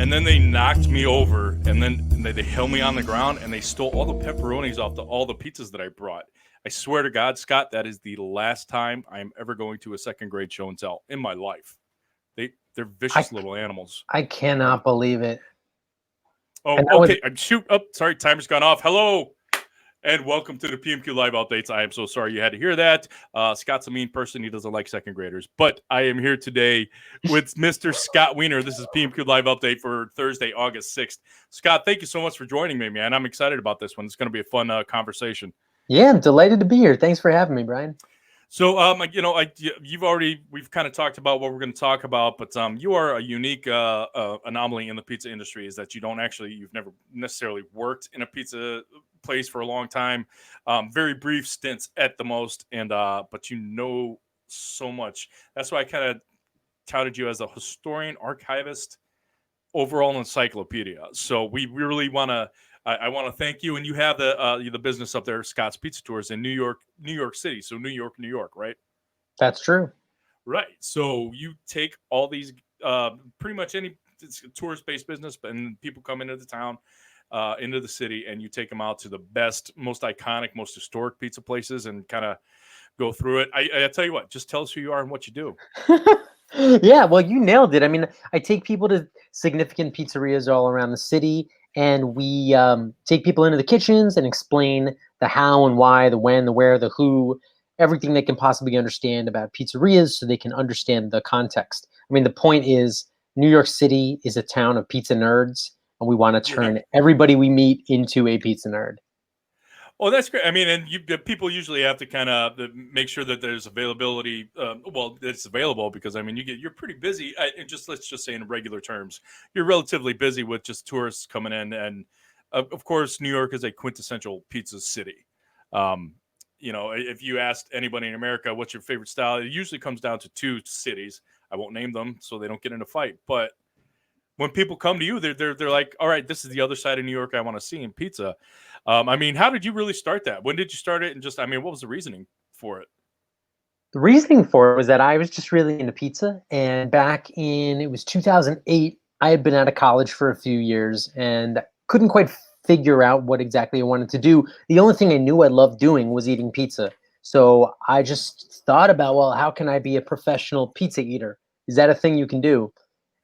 and then they knocked me over, and then they held me on the ground, and they stole all the pepperonis off all the pizzas that I brought. I swear to God, Scott, that is the last time I am ever going to a second grade show and tell in my life. They're vicious little animals. I cannot believe it. Oh, okay. Shoot. Oh, sorry. Timer's gone off. Hello. And welcome to the PMQ Live Updates. I am so sorry you had to hear that. Scott's a mean person. He doesn't like second graders. But I am here today with Mr. Scott Wiener. This is PMQ Live Update for Thursday, August 6th. Scott, thank you so much for joining me, man. I'm excited about this one. It's going to be a fun conversation. Yeah, I'm delighted to be here. Thanks for having me, Brian. So, we've kind of talked about what we're going to talk about, but you are a unique anomaly in the pizza industry. Is that you've never necessarily worked in a pizza place for a long time, very brief stints at the most, and but you know so much. That's why I kind of touted you as a historian, archivist, overall encyclopedia. So we really want to. I want to thank you, and you have the business up there, Scott's Pizza Tours in New York City. So New York, right? That's true. Right. So you take all these, pretty much any tourist-based business, and people come into the town, into the city, and you take them out to the best, most iconic, most historic pizza places, and kind of go through it. I tell you what, just tell us who you are and what you do. Yeah, well, you nailed it. I mean, I take people to significant pizzerias all around the city, and we take people into the kitchens and explain the how and why, the when, the where, the who, everything they can possibly understand about pizzerias so they can understand the context. I mean, the point is New York City is a town of pizza nerds, and we want to turn everybody we meet into a pizza nerd. Oh, that's great. I mean, and people usually have to kind of make sure that there's availability. It's available because, I mean, you're pretty busy. And let's just say in regular terms, you're relatively busy with just tourists coming in. And of course, New York is a quintessential pizza city. If you asked anybody in America, what's your favorite style? It usually comes down to two cities. I won't name them so they don't get in a fight. But when people come to you, they're like, all right, this is the other side of New York I want to see in pizza. I mean, how did you really start that? When did you start it? And what was the reasoning for it? The reasoning for it was that I was just really into pizza. And it was 2008, I had been out of college for a few years and couldn't quite figure out what exactly I wanted to do. The only thing I knew I loved doing was eating pizza. So I just thought about, well, how can I be a professional pizza eater? Is that a thing you can do?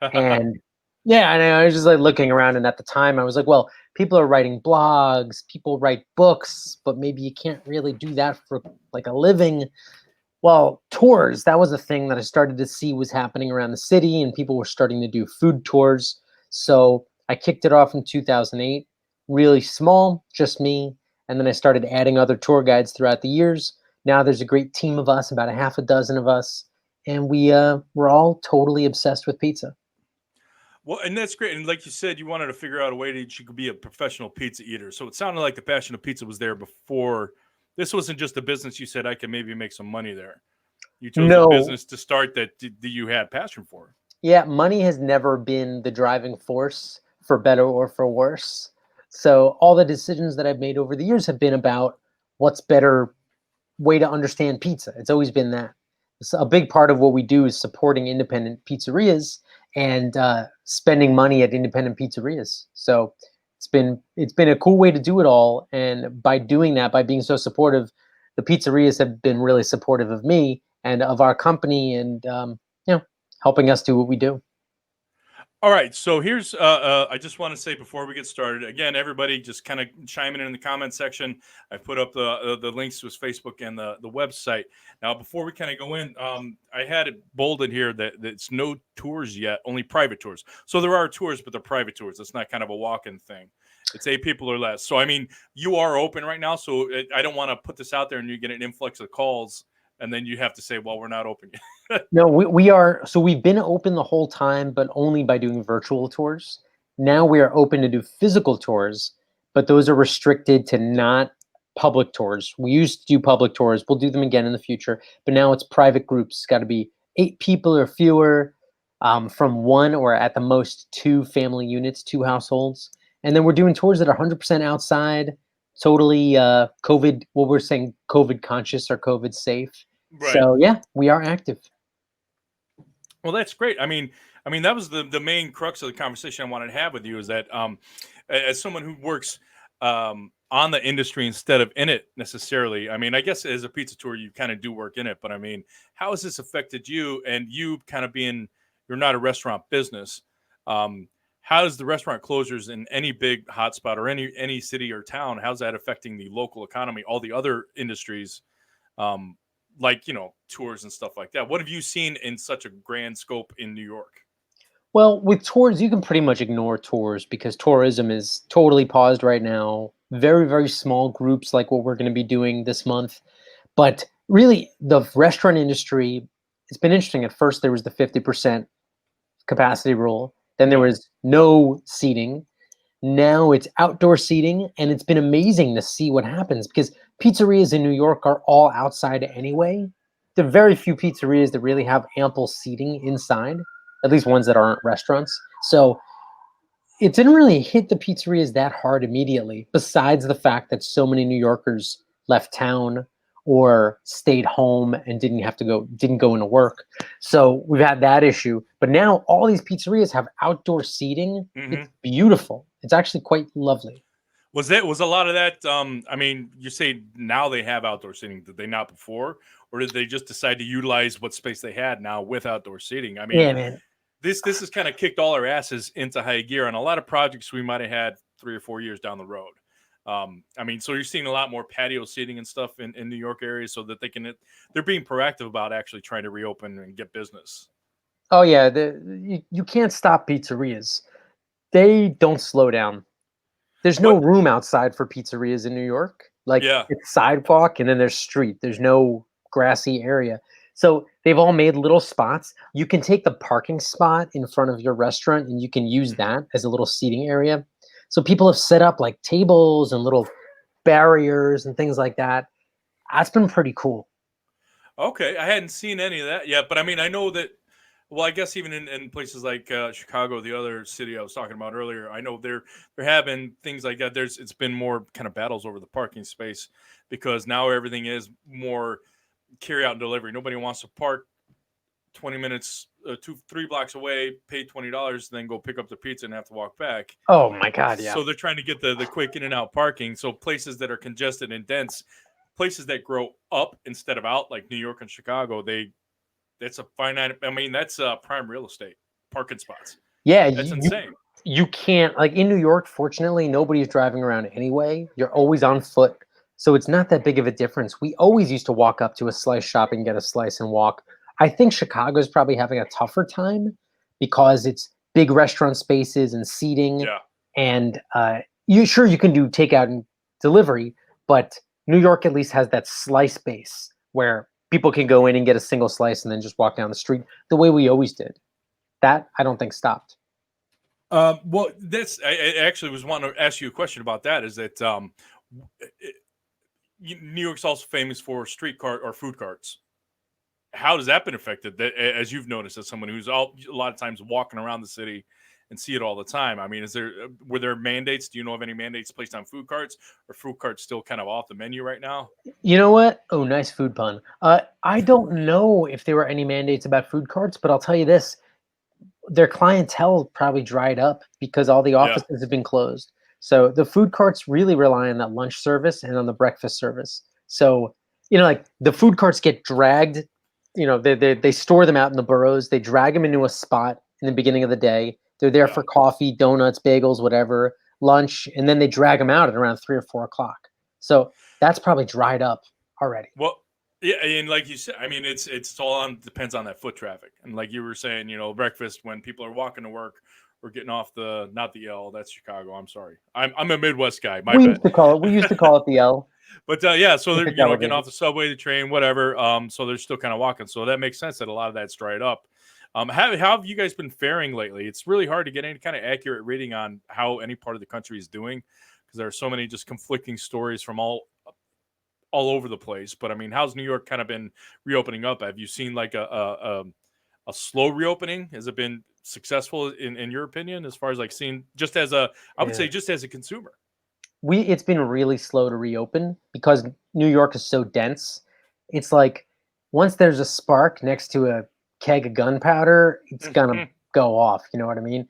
And yeah, and I was just like looking around, and at the time I was like, well, people are writing blogs, people write books, but maybe you can't really do that for like a living. Well, tours, that was a thing that I started to see was happening around the city, and people were starting to do food tours. So I kicked it off in 2008, really small, just me. And then I started adding other tour guides throughout the years. Now there's a great team of us, about a half a dozen of us, and we're all totally obsessed with pizza. Well, and that's great. And like you said, you wanted to figure out a way that you could be a professional pizza eater. So it sounded like the passion of pizza was there before. This wasn't just a business you said, I can maybe make some money there. You chose a business to start that you had passion for. Yeah, money has never been the driving force, for better or for worse. So all the decisions that I've made over the years have been about what's better way to understand pizza. It's always been that. So a big part of what we do is supporting independent pizzerias and spending money at independent pizzerias. So it's been a cool way to do it all. And by doing that, by being so supportive, the pizzerias have been really supportive of me and of our company, and helping us do what we do. All right, so here's I just want to say before we get started, again, everybody just kind of chime in the comment section. I put up the links to his Facebook and the website. Now, before we kind of go in, I had it bolded here that it's no tours yet, only private tours. So there are tours, but they're private tours. It's not kind of a walk-in thing. It's 8 people or less. So, I mean, you are open right now, so I don't want to put this out there and you get an influx of calls, and then you have to say, well, we're not open yet. No, we are. So we've been open the whole time, but only by doing virtual tours. Now we are open to do physical tours, but those are restricted to not public tours. We used to do public tours. We'll do them again in the future, but now it's private groups. It's got to be 8 people or fewer, from 1 or at the most 2 family units, 2 households. And then we're doing tours that are 100% outside, totally COVID, what we're saying, COVID conscious or COVID safe. Right. So yeah, we are active. Well, that's great. I mean that was the main crux of the conversation I wanted to have with you is that as someone who works on the industry instead of in it necessarily. I mean, I guess as a pizza tour, you kind of do work in it, but I mean, how has this affected you and you kind of being you're not a restaurant business? Um, how does the restaurant closures in any big hotspot or any city or town? How's that affecting the local economy? All the other industries um, like tours and stuff like that. What have you seen in such a grand scope in New York? Well, with tours, you can pretty much ignore tours because tourism is totally paused right now. Very, very small groups like what we're going to be doing this month. But really, the restaurant industry, it's been interesting. At first, there was the 50% capacity rule, then there Yeah. was no seating. Now it's outdoor seating, and it's been amazing to see what happens because pizzerias in New York are all outside anyway. There are very few pizzerias that really have ample seating inside, at least ones that aren't restaurants. So it didn't really hit the pizzerias that hard immediately, besides the fact that so many New Yorkers left town or stayed home and didn't go into work. So we've had that issue. But now all these pizzerias have outdoor seating. Hmm. It's beautiful. It's actually quite lovely. Was a lot of that? I mean, you say now they have outdoor seating. Did they not before, or did they just decide to utilize what space they had now with outdoor seating? I mean, Yeah, man. this has kind of kicked all our asses into high gear on a lot of projects we might have had 3 or 4 years down the road. I mean, so you're seeing a lot more patio seating and stuff in New York areas, so that they're being proactive about actually trying to reopen and get business. Oh yeah, you can't stop pizzerias. They don't slow down. There's no What? room outside for pizzerias in New York. Like Yeah. it's sidewalk and then there's street. There's no grassy area. So they've all made little spots. You can take the parking spot in front of your restaurant and you can use Hmm. that as a little seating area. So people have set up like tables and little barriers and things like that. That's been pretty cool. Okay, I hadn't seen any of that yet, but I mean, I know that. Well, I guess even in places like Chicago, the other city I was talking about earlier, I know they're having things like that. It's been more kind of battles over the parking space because now everything is more carry out and delivery. Nobody wants to park 20 minutes, 2 3 blocks away, pay $20, then go pick up the pizza and have to walk back. Oh my god, yeah. So they're trying to get the quick in and out parking. So places that are congested and dense, places that grow up instead of out, like New York and Chicago, that's a finite. I mean, that's prime real estate parking spots. Yeah, That's you insane. you can't like in New York, fortunately, nobody's driving around anyway. You're always on foot. So it's not that big of a difference. We always used to walk up to a slice shop and get a slice and walk. I think Chicago's probably having a tougher time because it's big restaurant spaces and seating Yeah. and you can do takeout and delivery, but New York at least has that slice base where people can go in and get a single slice and then just walk down the street the way we always did. That I don't think stopped. Well, I actually was wanting to ask you a question about that. Is that it- New York's also famous for street cart or food carts. How has that been affected? That as you've noticed, as someone who's a lot of times walking around the city and see it all the time. I mean, were there mandates? Do you know of any mandates placed on food carts, or food carts still kind of off the menu right now? You know what? Oh, nice food pun. I don't know if there were any mandates about food carts, but I'll tell you this: their clientele probably dried up because all the Yeah. offices have been closed. So the food carts really rely on that lunch service and on the breakfast service. So, like the food carts get dragged, they store them out in the boroughs. They drag them into a spot in the beginning of the day. They're there Yeah. for coffee, donuts, bagels, whatever, lunch, and then they drag them out at around 3 or 4 o'clock. So that's probably dried up already. Well, yeah, and like you said, I mean, it's all on depends on that foot traffic, and like you were saying, breakfast when people are walking to work or getting off the not the L. That's Chicago. I'm sorry. I'm a Midwest guy. My bad. We used to call it the L, But yeah, so they're Pacific getting Elevated. off the subway, the train, whatever. So they're still kind of walking. So that makes sense that a lot of that's dried up. How have you guys been faring lately? It's really hard to get any kind of accurate reading on how any part of the country is doing because there are so many just conflicting stories from all over the place. But I mean, how's New York kind of been reopening up? Have you seen like a slow reopening? Has it been successful in your opinion, as far as like seeing just as I would Yeah. say just as a consumer? It's been really slow to reopen because New York is so dense. It's like once there's a spark next to a keg of gunpowder, it's gonna go off. You know what I mean?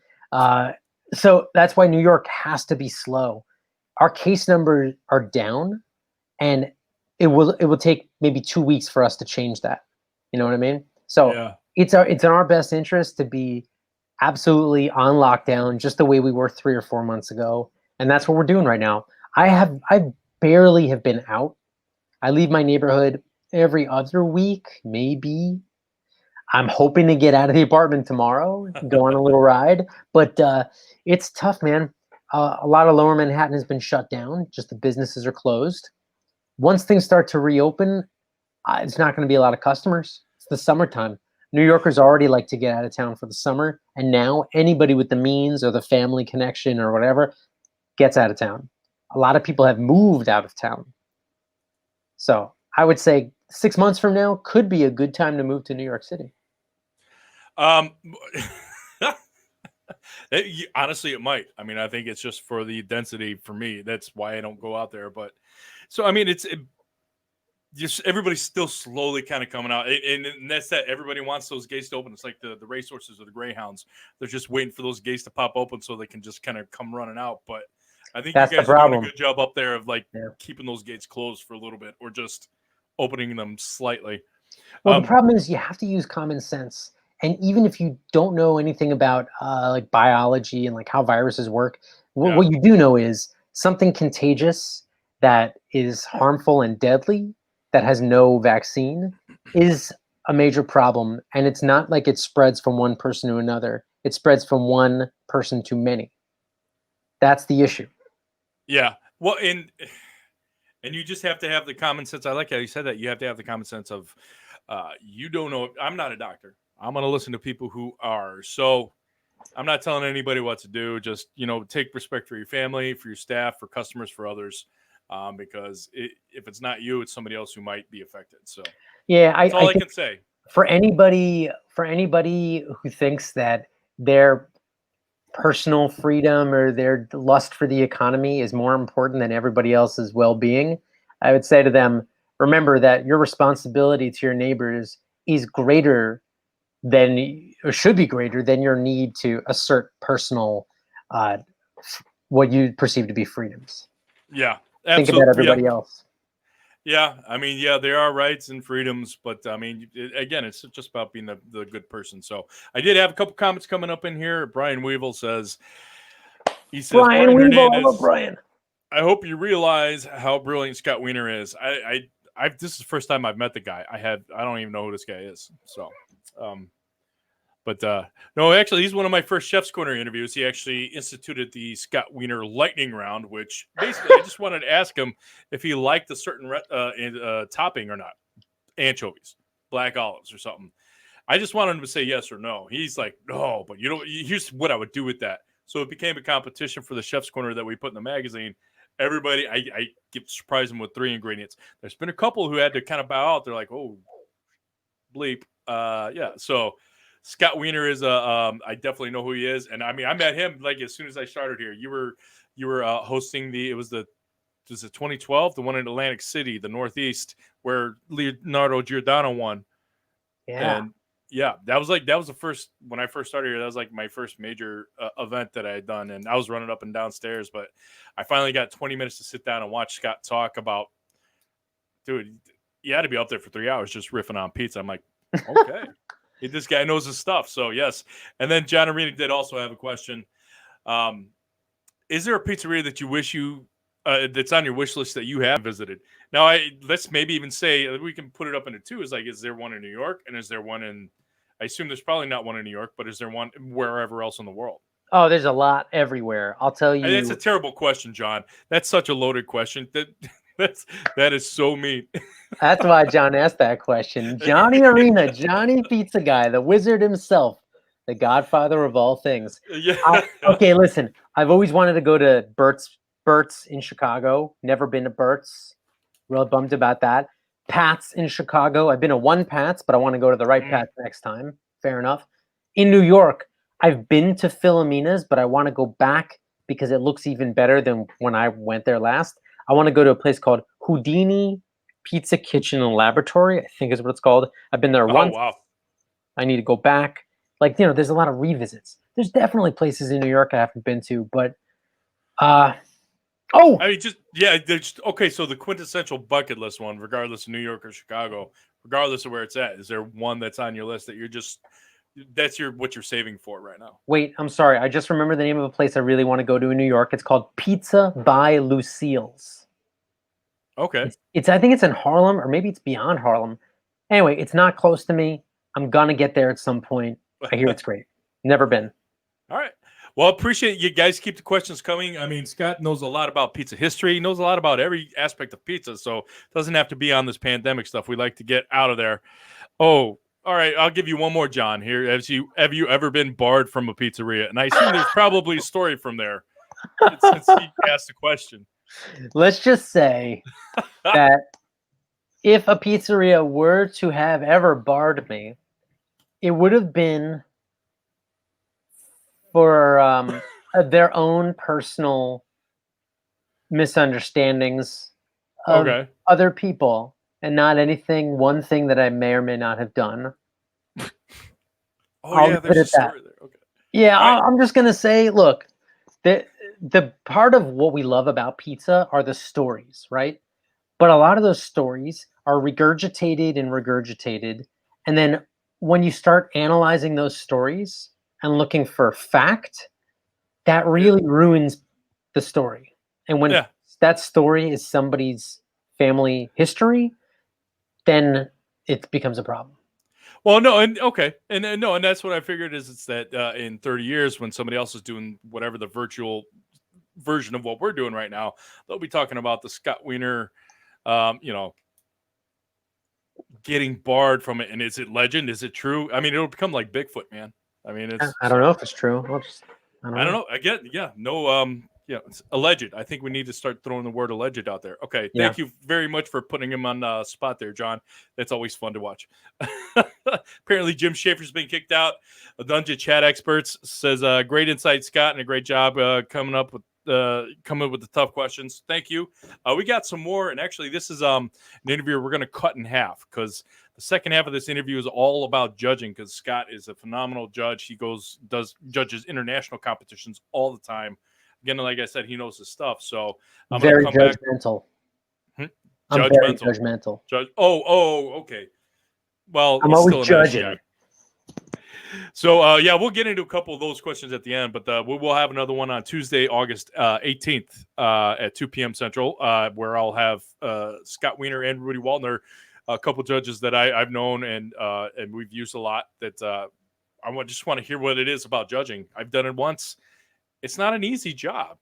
So that's why New York has to be slow. Our case numbers are down, and it will take maybe 2 weeks for us to change that. You know what I mean? So Yeah. it's in our best interest to be absolutely on lockdown, just the way we were 3 or 4 months ago, and that's what we're doing right now. I barely have been out. I leave my neighborhood every other week, maybe. I'm hoping to get out of the apartment tomorrow, go on a little ride, but it's tough, man. A lot of Lower Manhattan has been shut down. Just the businesses are closed. Once things start to reopen, it's not going to be a lot of customers. It's the summertime. New Yorkers already like to get out of town for the summer, and now anybody with the means or the family connection or whatever gets out of town. A lot of people have moved out of town. So I would say 6 months from now could be a good time to move to New York City. Um, honestly, it might. I mean, I think it's just for the density for me. That's why I don't go out there. But so, I mean, just everybody's still slowly kind of coming out. And that's that. Everybody wants those gates to open. It's like the racehorses or the greyhounds. They're just waiting for those gates to pop open so they can just kind of come running out. But I think That's you the guys are doing a problem. good job up there of like Yeah. keeping those gates closed for a little bit or just opening them slightly. Well, the problem is you have to use common sense. And even if you don't know anything about like biology and like how viruses work, Yeah. what you do know is something contagious that is harmful and deadly that has no vaccine is a major problem. And it's not like it spreads from one person to another. It spreads from one person to many. That's the issue. Yeah. Well, and you just have to have the common sense. I like how you said that. You have to have the common sense of you don't know. I'm not a doctor. I'm going to listen to people who are. So I'm not telling anybody what to do. Just, take respect for your family, for your staff, for customers, for others. Because if it's not you, it's somebody else who might be affected. So Yeah, that's all I think can say. for anybody who thinks that their personal freedom or their lust for the economy is more important than everybody else's well-being, I would say to them, remember that your responsibility to your neighbors is greater than, or should be greater than, your need to assert personal what you perceive to be freedoms. Yeah, Think about absolutely. Yeah. everybody else. Yeah, I mean, yeah, there are rights and freedoms, but I mean, again, it's just about being the good person. So I did have a couple comments coming up in here. Brian Weevil says, Brian Brian Weevil, I love Hernandez, Brian. I hope you realize how brilliant Scott Wiener is. This is the first time I've met the guy. I don't even know who this guy is. So, but no, actually, he's one of my first Chef's Corner interviews. He actually instituted the Scott Wiener lightning round, which basically I just wanted to ask him if he liked a certain topping or not, anchovies, black olives, or something. I just wanted him to say yes or no. He's like, no, but here's what I would do with that. So it became a competition for the Chef's Corner that we put in the magazine. Everybody, I surprised them with 3 ingredients. There's been a couple who had to kind of bow out. They're like, oh, bleep. Yeah. So Scott Wiener is I definitely know who he is. And I mean, I met him like as soon as I started here. You were hosting was it 2012, the one in Atlantic City, the Northeast, where Leonardo Giordano won. Yeah. And yeah, that was the first, when I first started here, that was like my first major event that I had done. And I was running up and downstairs, but I finally got 20 minutes to sit down and watch Scott talk about, dude, you had to be up there for 3 hours just riffing on pizza. I'm like, okay. This guy knows his stuff. So yes. And then John Arena did also have a question. Is there a pizzeria that you wish that's on your wish list that you have visited? Now, let's maybe even say we can put it up into 2. Is there one in New York, and is there one in? I assume there's probably not one in New York, but is there one wherever else in the world? Oh, there's a lot everywhere. I'll tell you. It's a terrible question, John. That's such a loaded question. That is so mean. That's why John asked that question. Johnny Arena, Johnny Pizza Guy, the wizard himself, the godfather of all things. Yeah. Okay, listen. I've always wanted to go to Bert's in Chicago. Never been to Bert's. Real bummed about that. Pat's in Chicago. I've been to one Pat's, but I want to go to the right Pat's next time. Fair enough. In New York, I've been to Philomena's, but I want to go back because it looks even better than when I went there last. I want to go to a place called Houdini Pizza Kitchen and Laboratory, I think is what it's called. I've been there once. Oh, wow. I need to go back. Like, there's a lot of revisits. There's definitely places in New York I haven't been to, but uh oh, I mean, just yeah. Okay, so the quintessential bucket list one, regardless of New York or Chicago, regardless of where it's at, is there one that's on your list that that's what you're saving for right now? wait, I'm sorry. I just remember the name of a place I really want to go to in New York. It's called Pizza by Lucille's. Okay. It's I think it's in Harlem, or maybe it's beyond Harlem. Anyway, it's not close to me. I'm gonna get there at some point. I hear it's great. Never been. All right. Well, appreciate you guys. Keep the questions coming. I mean, Scott knows a lot about pizza history. He knows a lot about every aspect of pizza, so it doesn't have to be on this pandemic stuff. We like to get out of there. Oh, all right. I'll give you one more, John. Here, have you ever been barred from a pizzeria? And I assume there's probably a story from there since he asked the question. Let's just say that if a pizzeria were to have ever barred me, it would have been for their own personal misunderstandings of Okay. other people, and not one thing that I may or may not have done. Oh I'll yeah, leave there's it a at that. story there. Okay. Yeah, All right. I'm just gonna say, look, the part of what we love about pizza are the stories, right? But a lot of those stories are regurgitated and regurgitated, and then when you start analyzing those stories and looking for fact, that Yeah. really ruins the story. And when Yeah. that story is somebody's family history, then it becomes a problem. Well, no, and okay, and no, and that's what I figured is it's that in 30 years when somebody else is doing whatever the virtual version of what we're doing right now, they'll be talking about the Scott Wiener, you know, getting barred from it. And is it legend? Is it true? I mean, it'll become like Bigfoot, man. I mean, it's I don't know if it's true. I I don't don't know. know. Again, yeah, no, yeah, it's alleged. I think we need to start throwing the word alleged out there. Okay, Yeah. thank you very much for putting him on the spot there, John. That's always fun to watch. Apparently, Jim Schaefer's been kicked out. A Dungeon Chat Experts says, "Great insight, Scott, and a great job coming up with the tough questions. Thank you. We got some more, and actually, this is an interview we're going to cut in half because the second half of this interview is all about judging. Because Scott is a phenomenal judge. He does judges international competitions all the time. Again, like I said, he knows his stuff. So I'm going to Very come back. judgmental. Hmm? I'm very Judgmental. judgmental. Okay. Well, I'm he's always still a nice judging. guy. So yeah, we'll get into a couple of those questions at the end, but we will have another one on Tuesday, August 18th at 2 p.m. Central, where I'll have Scott Wiener and Rudy Waldner, a couple judges that I've known and we've used a lot. That just want to hear what it is about judging. I've done it once. It's not an easy job,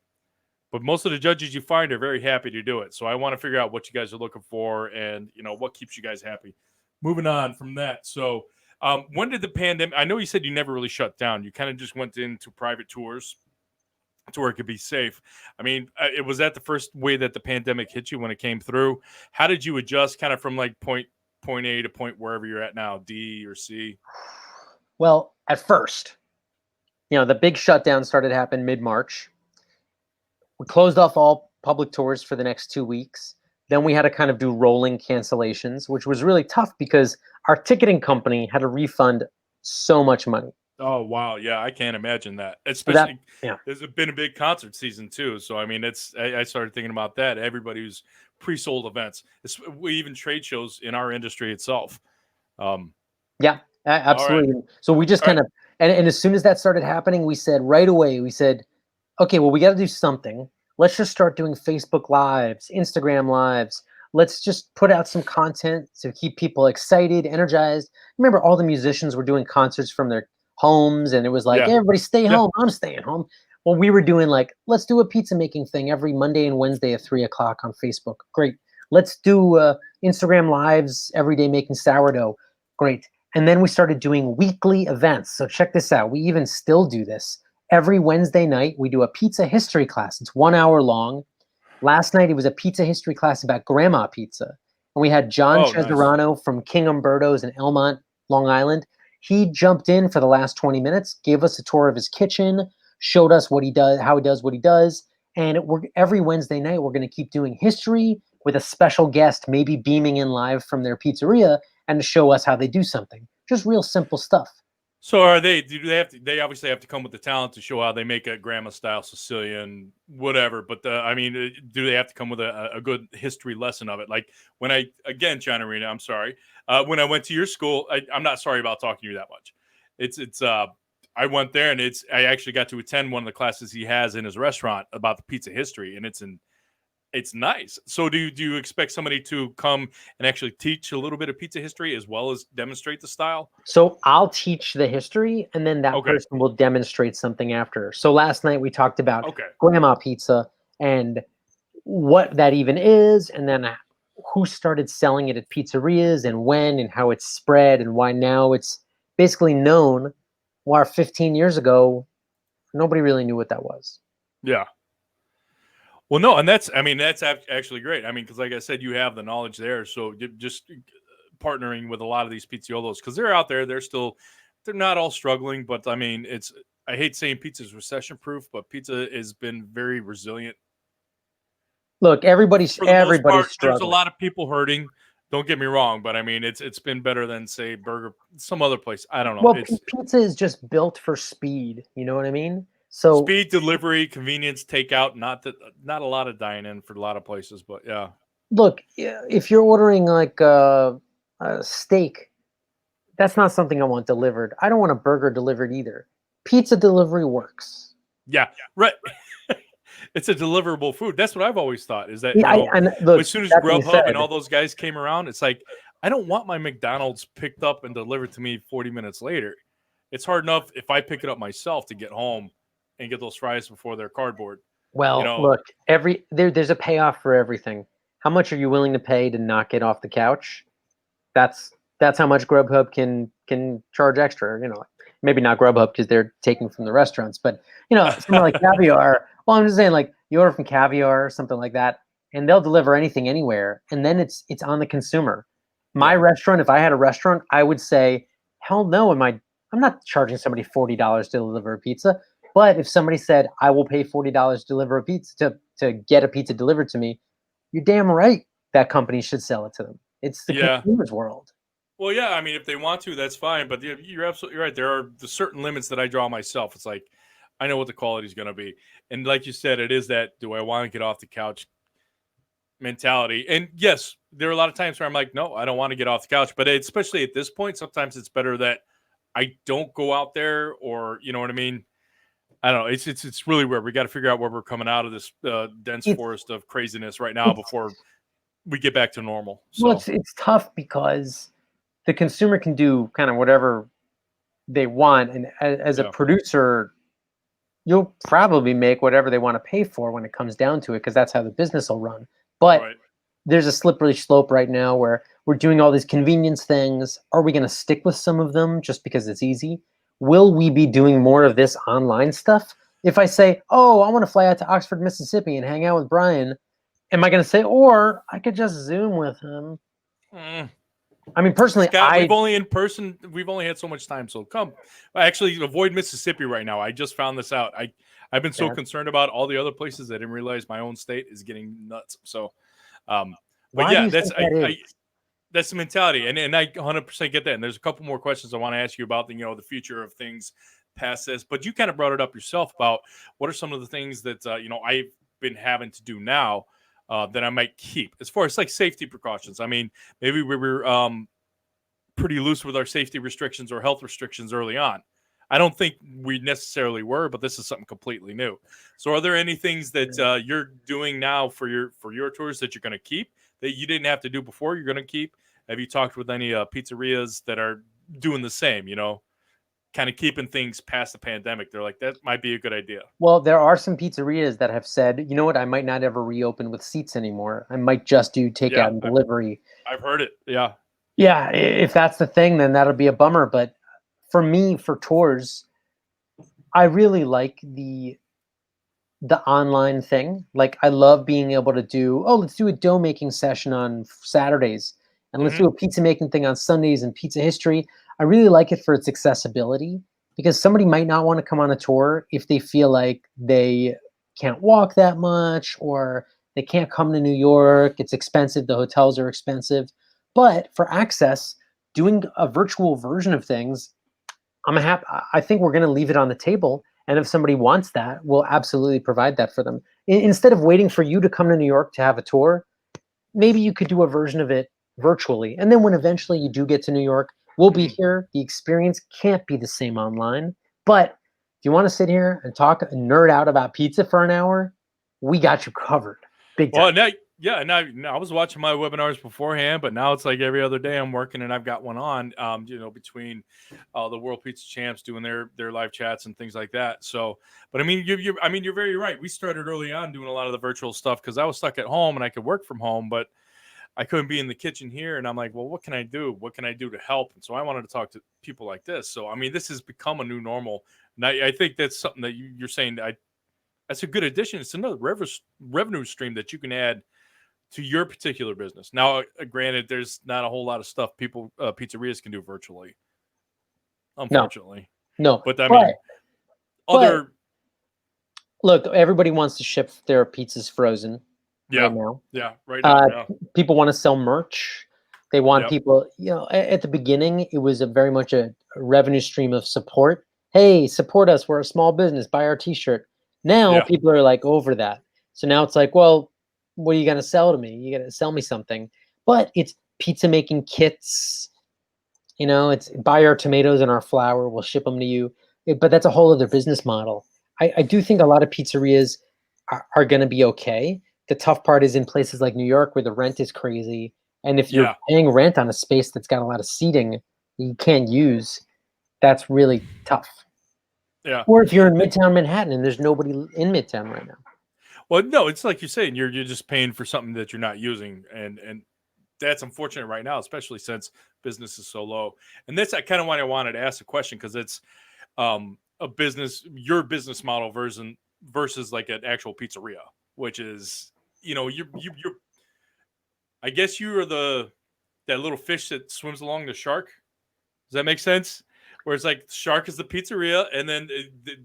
but most of the judges you find are very happy to do it. So I want to figure out what you guys are looking for and what keeps you guys happy. Moving on from that, so. When did the pandemic? I know you said you never really shut down. You kind of just went into private tours to where it could be safe. I mean, it was that the first way that the pandemic hit you when it came through. How did you adjust, kind of from like point A to point wherever you're at now, D or C? Well, at first, the big shutdown started to happen mid-March. We closed off all public tours for the next 2 weeks. Then we had to kind of do rolling cancellations, which was really tough because our ticketing company had to refund so much money. Oh wow, yeah, I can't imagine that. So that, Especially, there's been a big concert season too, so I mean, I started thinking about that. Everybody who's pre-sold events, even trade shows in our industry itself. Yeah, absolutely. Right. So we just kind of, and as soon as that started happening, we said right away, okay, well, we got to do something. Let's just start doing Facebook Lives, Instagram Lives. Let's just put out some content to keep people excited, energized. Remember, all the musicians were doing concerts from their homes, and it was like, everybody stay home. I'm staying home. Well, we were doing let's do a pizza making thing every Monday and Wednesday at 3:00 on Facebook. Great. Let's do Instagram Lives every day making sourdough. Great. And then we started doing weekly events. So check this out. We even still do this. Every Wednesday night, we do a pizza history class. It's 1 hour long. Last night, it was a pizza history class about grandma pizza. And we had John Cesarano from King Umberto's in Elmont, Long Island. He jumped in for the last 20 minutes, gave us a tour of his kitchen, showed us what he does, how he does what he does. And every Wednesday night, we're going to keep doing history with a special guest, maybe beaming in live from their pizzeria and to show us how they do something. just real simple stuff. So are they? Do they have to? They obviously have to come with the talent to show how they make a grandma style Sicilian, whatever. But I mean, do they have to come with a good history lesson of it? Like when I again, John Arena, I'm sorry. When I went to your school, I'm not sorry about talking to you that much. It's I went there and I actually got to attend one of the classes he has in his restaurant about the pizza history, and it's nice. So do you expect somebody to come and actually teach a little bit of pizza history as well as demonstrate the style? So I'll teach the history, and then that Okay. person will demonstrate something after. So last night we talked about Okay. grandma pizza and what that even is, and then who started selling it at pizzerias and when and how it's spread and why now it's basically known. While 15 years ago, nobody really knew what that was. Yeah. Well, no, and that's, I mean, that's actually great. I mean, because like I said, you have the knowledge there. So just partnering with a lot of these pizziolos, because they're out there, they're not all struggling, but I mean, I hate saying pizza's recession proof, but pizza has been very resilient. Look, everybody's For the most everybody's part, there's a struggling. lot of people hurting. Don't get me wrong, but I mean, it's been better than say burger, some other place. I don't know. Well, It's pizza is just built for speed. You know what I mean? So speed, delivery, convenience, takeout. Not a lot of dine in for a lot of places, but yeah. look, if you're ordering like a steak, that's not something I want delivered. I don't want a burger delivered either. Pizza delivery works. Yeah, right. It's a deliverable food. That's what I've always thought is that, Yeah, and look, as soon as that being Grubhub said, and all those guys came around, it's like, I don't want my McDonald's picked up and delivered to me 40 minutes later. It's hard enough if I pick it up myself to get home and get those fries before they're cardboard. You well, know, look, there's a payoff for everything. How much are you willing to pay to not get off the couch? That's how much Grubhub can charge extra. You know, maybe not Grubhub because they're taking from the restaurants, but somewhere like Caviar. Well, I'm just saying, like you order from Caviar or something like that, and they'll deliver anything anywhere, and then it's on the consumer. My yeah, restaurant, if I had a restaurant, I would say, hell no, I'm not charging somebody $40 to deliver a pizza. But if somebody said, I will pay $40 to deliver a pizza to get a pizza delivered to me, you're damn right that company should sell it to them. It's the yeah. consumer's world. Well, yeah. I mean, if they want to, that's fine. But you're absolutely right. There are the certain limits that I draw myself. It's like I know what the quality is going to be, and like you said, it is that do I want to get off the couch mentality. And yes, there are a lot of times where I'm like, no, I don't want to get off the couch. But especially at this point, sometimes it's better that I don't go out there, or you know what I mean. I don't know. It's really weird. We got to figure out where we're coming out of this dense It's forest of craziness right now it's before we get back to normal. well, So it's tough because the consumer can do kind of whatever they want, and as a yeah, producer, you'll probably make whatever they want to pay for when it comes down to it, because that's how the business will run. But right. there's a slippery slope right now where we're doing all these convenience things. Are we going to stick with some of them just because it's easy? Will we be doing more of this online stuff? If I say, oh, I want to fly out to Oxford, Mississippi and hang out with Brian, am I going to say, or I could just Zoom with him? Mm. I mean, personally, Scott, we've only had so much time. So come, actually, avoid Mississippi right now. I just found this out. I've been so yeah. concerned about all the other places I didn't realize my own state is getting nuts. So, but Why do yeah, you think that is? that's the mentality, and I 100% get that. And there's a couple more questions I want to ask you about the future of things past this. But you kind of brought it up yourself about what are some of the things that I've been having to do now that I might keep as far as like safety precautions. I mean, maybe we were pretty loose with our safety restrictions or health restrictions early on. I don't think we necessarily were, but this is something completely new. So, are there any things that you're doing now for your tours that you're going to keep that you didn't have to do before? You're going to keep? Have you talked with any pizzerias that are doing the same? Kind of keeping things past the pandemic. They're like, that might be a good idea. Well, there are some pizzerias that have said, you know what, I might not ever reopen with seats anymore. I might just do takeout Yeah, and delivery. I've heard it. Yeah, Yeah, if that's the thing, then that'll be a bummer. But for me, for tours, I really like the online thing. Like I love being able to do, oh, let's do a dough making session on Saturdays and let's hmm do a pizza making thing on Sundays and pizza history. I really like it for its accessibility because somebody might not want to come on a tour if they feel like they can't walk that much or they can't come to New York. It's expensive. The hotels are expensive. But for access, doing a virtual version of things, I think we're going to leave it on the table. And if somebody wants that, we'll absolutely provide that for them. Instead of waiting for you to come to New York to have a tour, maybe you could do a version of it virtually. And then when eventually you do get to New York, we'll be here. The experience can't be the same online. But if you want to sit here and talk and nerd out about pizza for an hour, we got you covered. Big time. Well, now I was watching my webinars beforehand, but now it's like every other day I'm working and I've got one on, between the World Pizza Champs doing their live chats and things like that. So, but I mean, you're very right. We started early on doing a lot of the virtual stuff because I was stuck at home and I could work from home, but I couldn't be in the kitchen here. And I'm like, well, what can I do? What can I do to help? And so I wanted to talk to people like this. So, I mean, this has become a new normal. And I think that's something that you're saying. That's a good addition. It's another revenue stream that you can add to your particular business. Now, granted, there's not a whole lot of stuff pizzerias can do virtually, unfortunately. No. But I mean, look, everybody wants to ship their pizzas frozen. Yeah. Right now. Yeah. Right now. People want to sell merch. They want people, at the beginning, it was very much a revenue stream of support. Hey, support us. We're a small business. Buy our t-shirt. Now people are like over that. So now it's like, well, what are you going to sell to me? You got to sell me something. But it's pizza making kits. It's buy our tomatoes and our flour. We'll ship them to you. But that's a whole other business model. I do think a lot of pizzerias are going to be okay. The tough part is in places like New York where the rent is crazy. And if you're paying rent on a space that's got a lot of seating you can't use, that's really tough. Yeah. Or if you're in Midtown Manhattan and there's nobody in Midtown right now. Well, no, it's like you're saying, you're just paying for something that you're not using. And that's unfortunate right now, especially since business is so low. And that's kind of why I wanted to ask the question, because it's your business model versus like an actual pizzeria, which is, you're I guess you are that little fish that swims along the shark. Does that make sense? Where it's like shark is the pizzeria, and then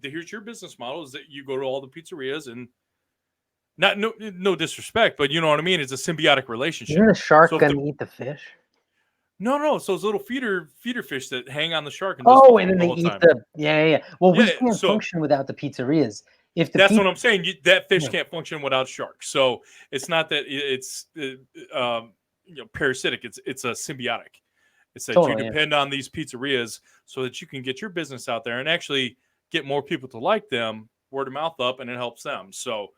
here's your business model is that you go to all the pizzerias and no disrespect, but you know what I mean? It's a symbiotic relationship. Isn't the shark gonna eat the fish? No. So those little feeder fish that hang on the shark and and then they eat yeah. Well, we can't function without the pizzerias. That's what I'm saying. That fish can't function without shark. So it's not that it's parasitic. It's a symbiotic. It's that you depend on these pizzerias so that you can get your business out there and actually get more people to like them, word of mouth up, and it helps them. So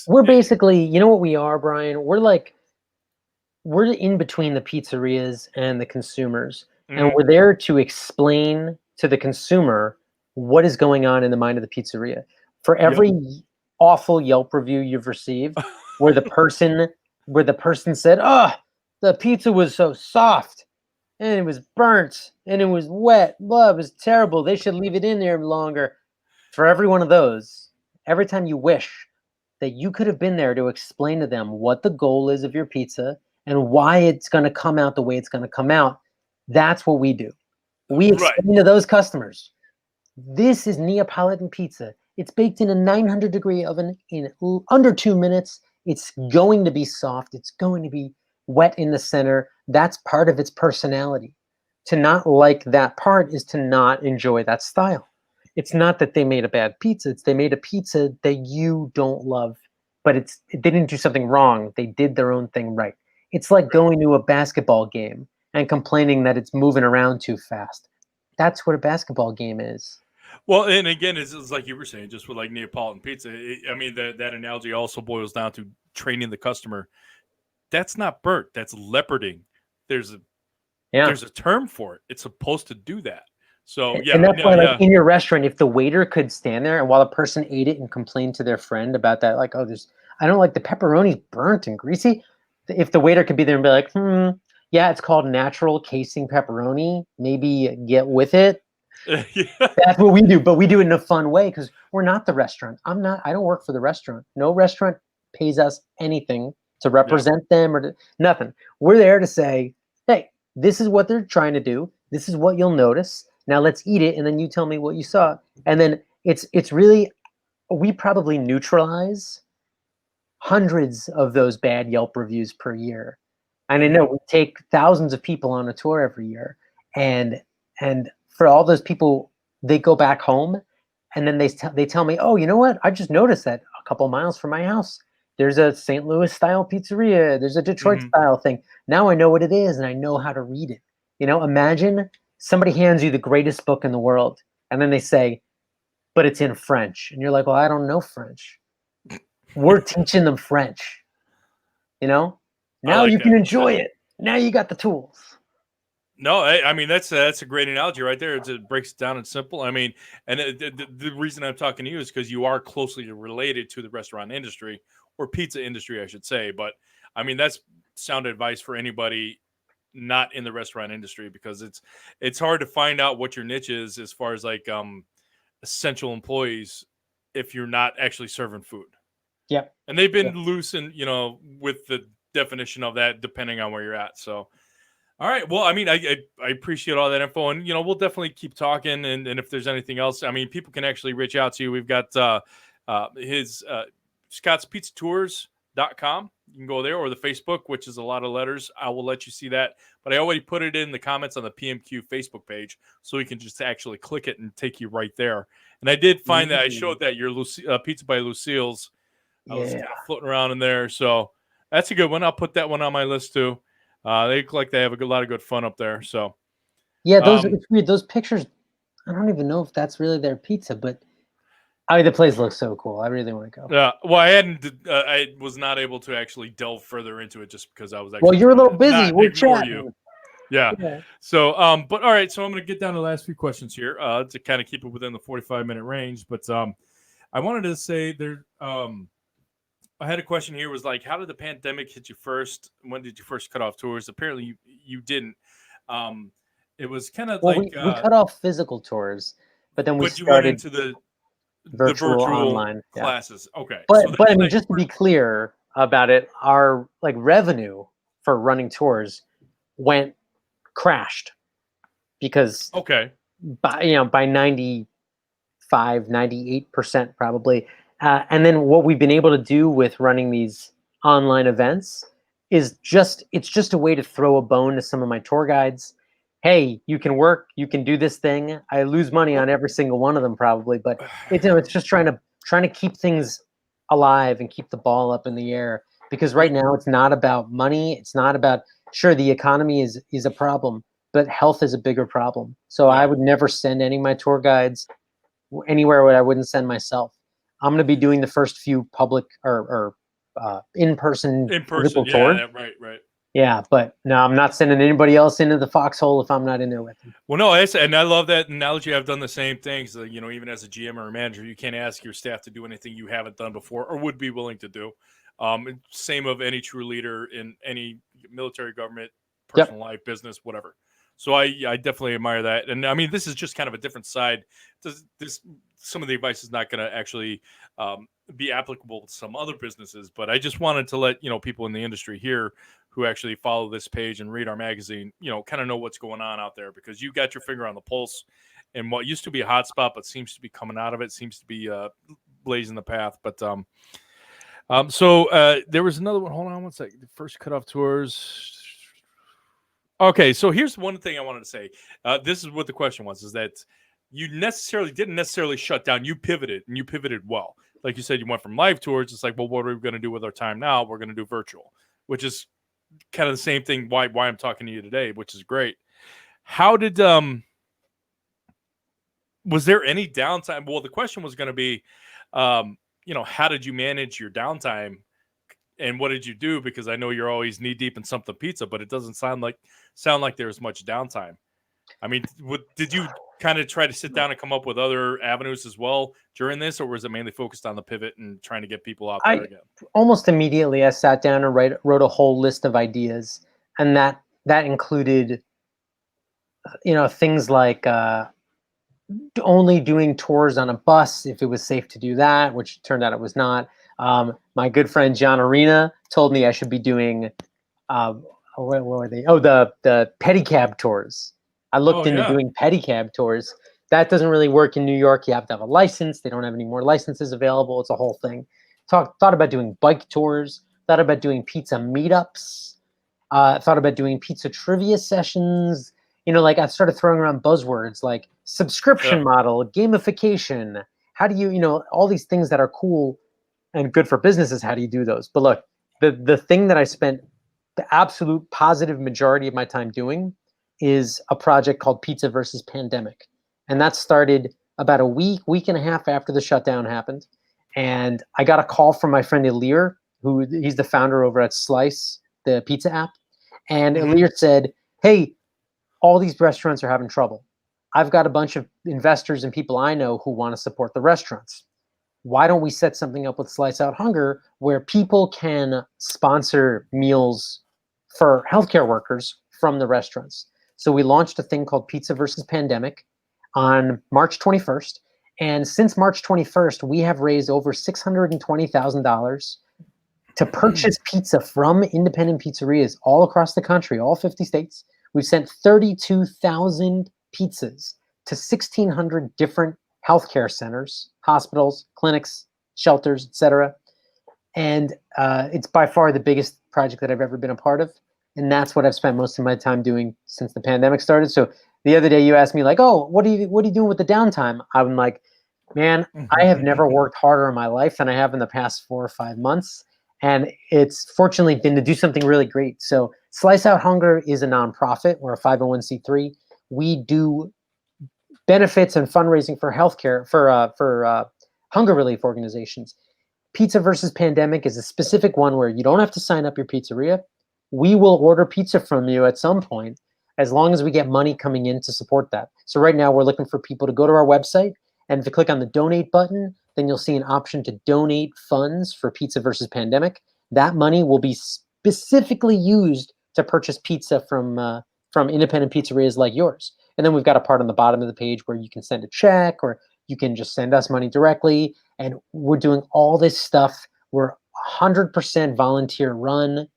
we're basically, you know what we are, Brian? We're in between the pizzerias and the consumers. Mm-hmm. And we're there to explain to the consumer what is going on in the mind of the pizzeria. For every awful Yelp review you've received where the person said, "Oh, the pizza was so soft and it was burnt and it was wet. Blah, it was terrible. They should leave it in there longer." For every one of those, every time you wish that you could have been there to explain to them what the goal is of your pizza and why it's going to come out the way it's going to come out, that's what we do. We explain to those customers, this is Neapolitan pizza. It's baked in a 900-degree oven in under 2 minutes. It's going to be soft. It's going to be wet in the center. That's part of its personality. To not like that part is to not enjoy that style. It's not that they made a bad pizza. It's they made a pizza that you don't love, but they didn't do something wrong. They did their own thing right. It's like going to a basketball game and complaining that it's moving around too fast. That's what a basketball game is. Well, and again, it's like you were saying, just with like Neapolitan pizza. That analogy also boils down to training the customer. That's not burnt. That's leoparding. There's a term for it. It's supposed to do that. So and that's why, like in your restaurant, if the waiter could stand there and while the person ate it and complained to their friend about that, like, "Oh, I don't like the pepperoni burnt and greasy." If the waiter could be there and be like, "Yeah, it's called natural casing pepperoni. Maybe get with it." That's what we do, but we do it in a fun way because we're not the restaurant. I don't work for the restaurant. No restaurant pays us anything to represent them or nothing. We're there to say, "Hey, this is what they're trying to do. This is what you'll notice. Now let's eat it, and then you tell me what you saw." And then it's really, we probably neutralize hundreds of those bad Yelp reviews per year. And I know we take thousands of people on a tour every year, and for all those people, they go back home, and then they tell me, oh, you know what? I just noticed that a couple miles from my house, there's a St. Louis style pizzeria. There's a Detroit Hmm. style thing. Now I know what it is, and I know how to read it. Imagine somebody hands you the greatest book in the world, and then they say, but it's in French, and you're like, well, I don't know French. We're teaching them French. I Now like you can that. enjoy it. Now you got the tools. No, I mean that's a great analogy right there. It breaks it down and simple. I mean, and the reason I'm talking to you is because you are closely related to the restaurant industry or pizza industry, I should say. But I mean, that's sound advice for anybody not in the restaurant industry, because it's hard to find out what your niche is as far as like essential employees if you're not actually serving food. Yep. And they've been Yep. loose and with the definition of that depending on where you're at. So all right. Well, I mean, I appreciate all that info, and we'll definitely keep talking. And if there's anything else, I mean, people can actually reach out to you. We've got his scottspizzatours.com. You can go there, or the Facebook, which is a lot of letters. I will let you see that, but I already put it in the comments on the PMQ Facebook page, so you can just actually click it and take you right there. And I did find that I showed that your Pizza by Lucille's. I was Yeah. kind of floating around in there, so that's a good one. I'll put that one on my list too. They look like they have a lot of good fun up there. So, Yeah, um, it's weird. Those pictures, I don't even know if that's really their pizza, but I mean, the place looks so cool. I really want to go. well, I was not able to actually delve further into it just because I was Well, actually you're a trying little to busy. not We're ignore you. chatting. Yeah. Yeah. So, but all right. So I'm going to get down to the last few questions here to kind of keep it within the 45-minute range. But I wanted to say I had a question here was like, how did the pandemic hit you first? When did you first cut off tours? Apparently you didn't. Um, it was kind of Well, like, we cut off physical tours, but then we but you went started into the virtual virtual online. Yeah. classes. Okay. So But I there's mean, like, just to be clear about it, our like revenue for running tours went crashed because okay. by 98% probably. And then what we've been able to do with running these online events is it's just a way to throw a bone to some of my tour guides. Hey, you can work, you can do this thing. I lose money Well, on every single one of them probably, but it's just trying to keep things alive and keep the ball up in the air, because right now it's not about money. It's not about, sure, the economy is a problem, but health is a bigger problem. So I yeah. would never send any of my tour guides anywhere where I wouldn't send myself. I'm going to be doing the first few public or in-person In person. physical Yeah. tours. Right. Right. Yeah, but no, I'm not sending anybody else into the foxhole if I'm not in there with them. Well, no, and I love that analogy. I've done the same things. Even as a GM or a manager, you can't ask your staff to do anything you haven't done before or would be willing to do. Same of any true leader in any military, government, Yep. personal life, business, whatever. So I definitely admire that. And I mean, this is just kind of a different side. This some of the advice is not going to actually be applicable to some other businesses, but I just wanted to let people in the industry here who actually follow this page and read our magazine, kind of know what's going on out there, because you got your finger on the pulse and what used to be a hot spot, but seems to be coming out of it, seems to be blazing the path. But so there was another one. Hold on one second. The first cutoff tours. Okay, so here's one thing I wanted to say. This is what the question was: is that you didn't necessarily shut down. You pivoted, and you pivoted well. Like you said, you went from live tours. It's like, well, what are we going to do with our time now? We're going to do virtual, which is kind of the same thing. Why I'm talking to you today, which is great. How did was there any downtime? Well, the question was going to be, how did you manage your downtime, and what did you do? Because I know you're always knee deep in something pizza, but it doesn't sound like there's much downtime. I mean, did you kind of try to sit down and come up with other avenues as well during this, or was it mainly focused on the pivot and trying to get people out there I again? almost immediately I sat down and wrote a whole list of ideas, and that included things like only doing tours on a bus if it was safe to do that, which turned out it was not. My good friend John Arena told me I should be doing what were they? Oh, the pedicab tours. I Oh looked into yeah, doing pedicab tours. That doesn't really work in New York. You have to have a license. They don't have any more licenses available. It's a whole thing. Thought about doing bike tours. Thought about doing pizza meetups. Thought about doing pizza trivia sessions. Like I started throwing around buzzwords like Yeah. subscription model, gamification. How do you, all these things that are cool and good for businesses? How do you do those? But look, the thing that I spent the absolute positive majority of my time doing is a project called Pizza versus Pandemic. And that started about a week and a half after the shutdown happened. And I got a call from my friend Ilir, who he's the founder over at Slice, the pizza app. And Hmm. Ilir said, hey, all these restaurants are having trouble. I've got a bunch of investors and people I know who want to support the restaurants. Why don't we set something up with Slice Out Hunger where people can sponsor meals for healthcare workers from the restaurants? So we launched a thing called Pizza versus Pandemic on March 21st. And since March 21st, we have raised over $620,000 to purchase pizza from independent pizzerias all across the country, all 50 states. We've sent 32,000 pizzas to 1,600 different healthcare centers, hospitals, clinics, shelters, etc. And it's by far the biggest project that I've ever been a part of. And that's what I've spent most of my time doing since the pandemic started. So the other day you asked me like, oh, what are you doing with the downtime? I'm like, man, I have never worked harder in my life than I have in the past 4 or 5 months. And it's fortunately been to do something really great. So Slice Out Hunger is a nonprofit. We're a 501c3. We do benefits and fundraising for healthcare for hunger relief organizations. Pizza versus Pandemic is a specific one where you don't have to sign up your pizzeria. We will order pizza from you at some point as long as we get money coming in to support that. So right now we're looking for people to go to our website, and if you click on the donate button, then you'll see an option to donate funds for Pizza versus Pandemic. That money will be specifically used to purchase pizza from independent pizzerias like yours. And then we've got a part on the bottom of the page where you can send a check or you can just send us money directly. And we're doing all this stuff. We're 100% volunteer run,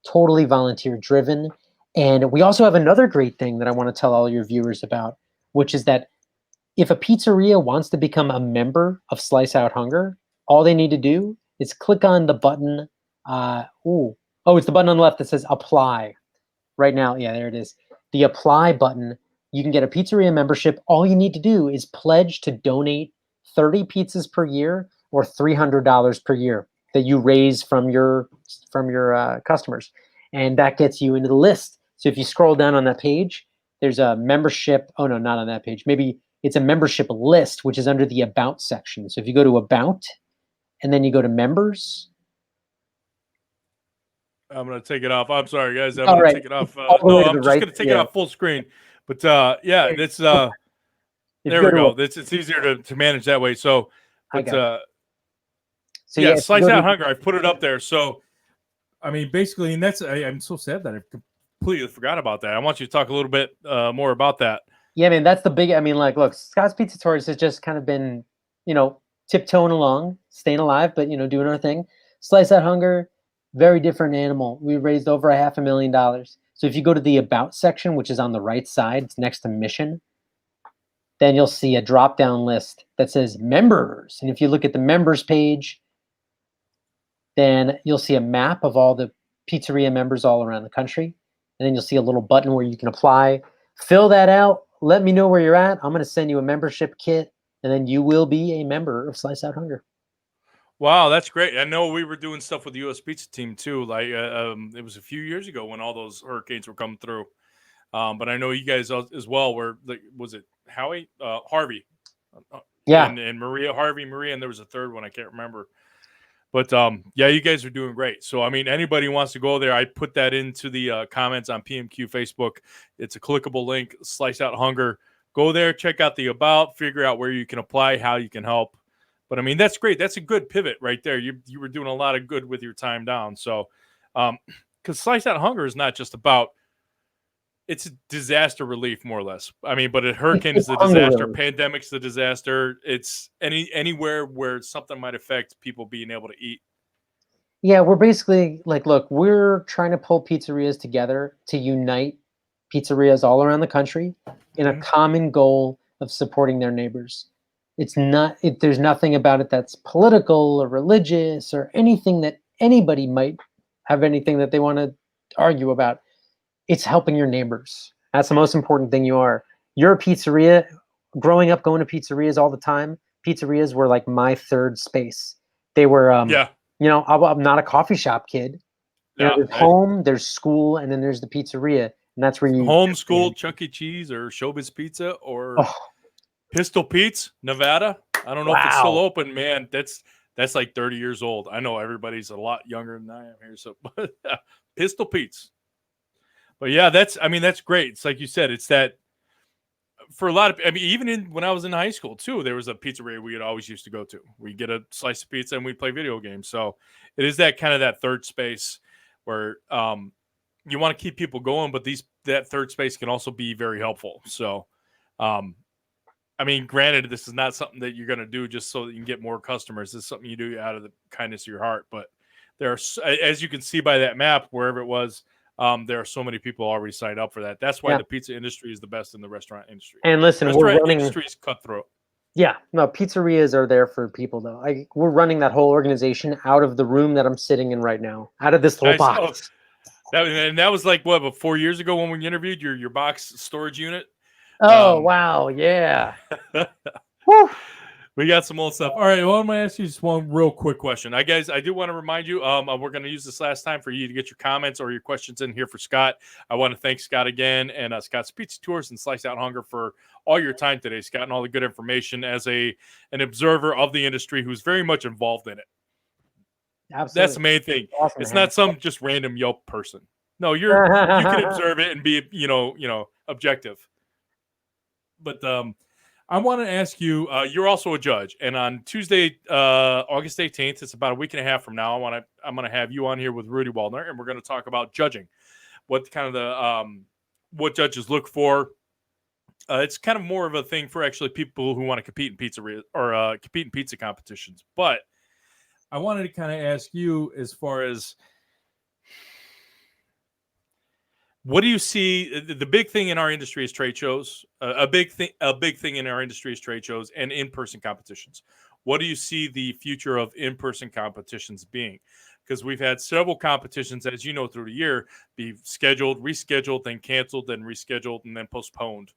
totally volunteer driven. And we also have another great thing that I want to tell all your viewers about, which is that if a pizzeria wants to become a member of Slice Out Hunger, all they need to do is click on the button. It's the button on the left that says apply. Right now, yeah, there it is. The apply button. You can get a pizzeria membership. All you need to do is pledge to donate 30 pizzas per year or $300 per year that you raise from your customers, and that gets you into the list. So if you scroll down on that page, there's a membership. Oh no, not on that page. Maybe it's a membership list, which is under the About section. So if you go to About and then you go to Members. I'm gonna take it off. I'm sorry, guys. I'm All gonna right, take it off. all the way No, to I'm the just right. gonna take it Yeah. off full screen. But yeah, it's If you there go we to, go. It's easier to manage that way. So, I but got you. So yeah, yeah, if you Slice go Out to, Hunger. I've put it up there. So I mean, basically, and I'm so sad that I completely forgot about that. I want you to talk a little bit more about that. yeah, man, that's the big. I mean, like, look, Scott's Pizza Tours has just kind of been, tiptoeing along, staying alive, but doing our thing. Slice Out Hunger, very different animal. We raised over $500,000. So if you go to the About section, which is on the right side, it's next to Mission, then you'll see a drop down list that says Members. And if you look at the Members page, then you'll see a map of all the pizzeria members all around the country. And then you'll see a little button where you can apply. Fill that out. Let me know where you're at. I'm going to send you a membership kit, and then you will be a member of Slice Out Hunger. Wow, that's great. I know we were doing stuff with the U.S. Pizza Team too. Like it was a few years ago when all those hurricanes were coming through. But I know you guys as well were like, was it Howie, Harvey, Yeah. and Maria, Harvey, Maria, and there was a third one I can't remember. But yeah, you guys are doing great. So I mean, anybody who wants to go there, I put that into the comments on PMQ Facebook. It's a clickable link. Slice Out Hunger. Go there, check out the about, figure out where you can apply, how you can help. But I mean, that's great. That's a good pivot right there. You were doing a lot of good with your time down. So, because Slice Out Hunger is not just about, it's a disaster relief, more or less. I mean, but a hurricane is It's the hunger disaster, relief. pandemic's the disaster. It's anywhere where something might affect people being able to eat. Yeah, we're basically like, look, we're trying to pull pizzerias together to unite pizzerias all around the country in a Mhm. common goal of supporting their neighbors. It's not, there's nothing about it that's political or religious or anything that anybody might have anything that they want to argue about. It's helping your neighbors. That's the most important thing you are. You're a pizzeria. Growing up going to pizzerias all the time, pizzerias were like my third space. They were, Yeah. I'm not a coffee shop kid. Yeah. There's home, there's school, and then there's the pizzeria, and that's where you Homeschool, Chuck E. Cheese, or Showbiz Pizza, or Oh, Pistol Pete's, Nevada. I don't know if it's still wow. open, man. That's like 30 years old. I know everybody's a lot younger than I am here. So Pistol Pete's. But yeah, that's great. It's like you said, it's that for a lot of, I mean, even when I was in high school too, there was a pizzeria we had always used to go to. We get a slice of pizza and we play video games. So it is that kind of that third space where you want to keep people going, but that third space can also be very helpful. So, I mean, granted, this is not something that you're going to do just so that you can get more customers. This is something you do out of the kindness of your heart. But there are, as you can see by that map, wherever it was, there are so many people already signed up for that. That's why Yeah. the pizza industry is the best in the restaurant industry. And listen, Restaurant industry is cutthroat. Yeah, no, pizzerias are there for people though. We're running that whole organization out of the room that I'm sitting in right now, out of this little Nice. Oh, box. that was like what, about 4 years ago when we interviewed your box storage unit. Oh, wow, yeah. Whew. We got some old stuff. All right. Well, I'm going to ask you just one real quick question. Guys, I do want to remind you, we're going to use this last time for you to get your comments or your questions in here for Scott. I want to thank Scott again and Scott's Pizza Tours and Slice Out Hunger for all your time today, Scott, and all the good information as an observer of the industry who's very much involved in it. Absolutely. That's the main thing. Awesome, it's not some just random Yelp person. No, you can observe it and be, objective. But I want to ask you, you're also a judge, and on Tuesday, August 18th, it's about a week and a half from now, I'm going to have you on here with Rudy Waldner, and we're going to talk about judging, what kind of what judges look for. It's kind of more of a thing for actually people who want to compete in pizzeria or compete in pizza competitions. But I wanted to kind of ask you, as far as, what do you see? The big thing in our industry is trade shows. A big thing in our industry is trade shows and in-person competitions. What do you see the future of in-person competitions being? Because we've had several competitions, as you know, through the year, be scheduled, rescheduled, then canceled, then rescheduled, and then postponed.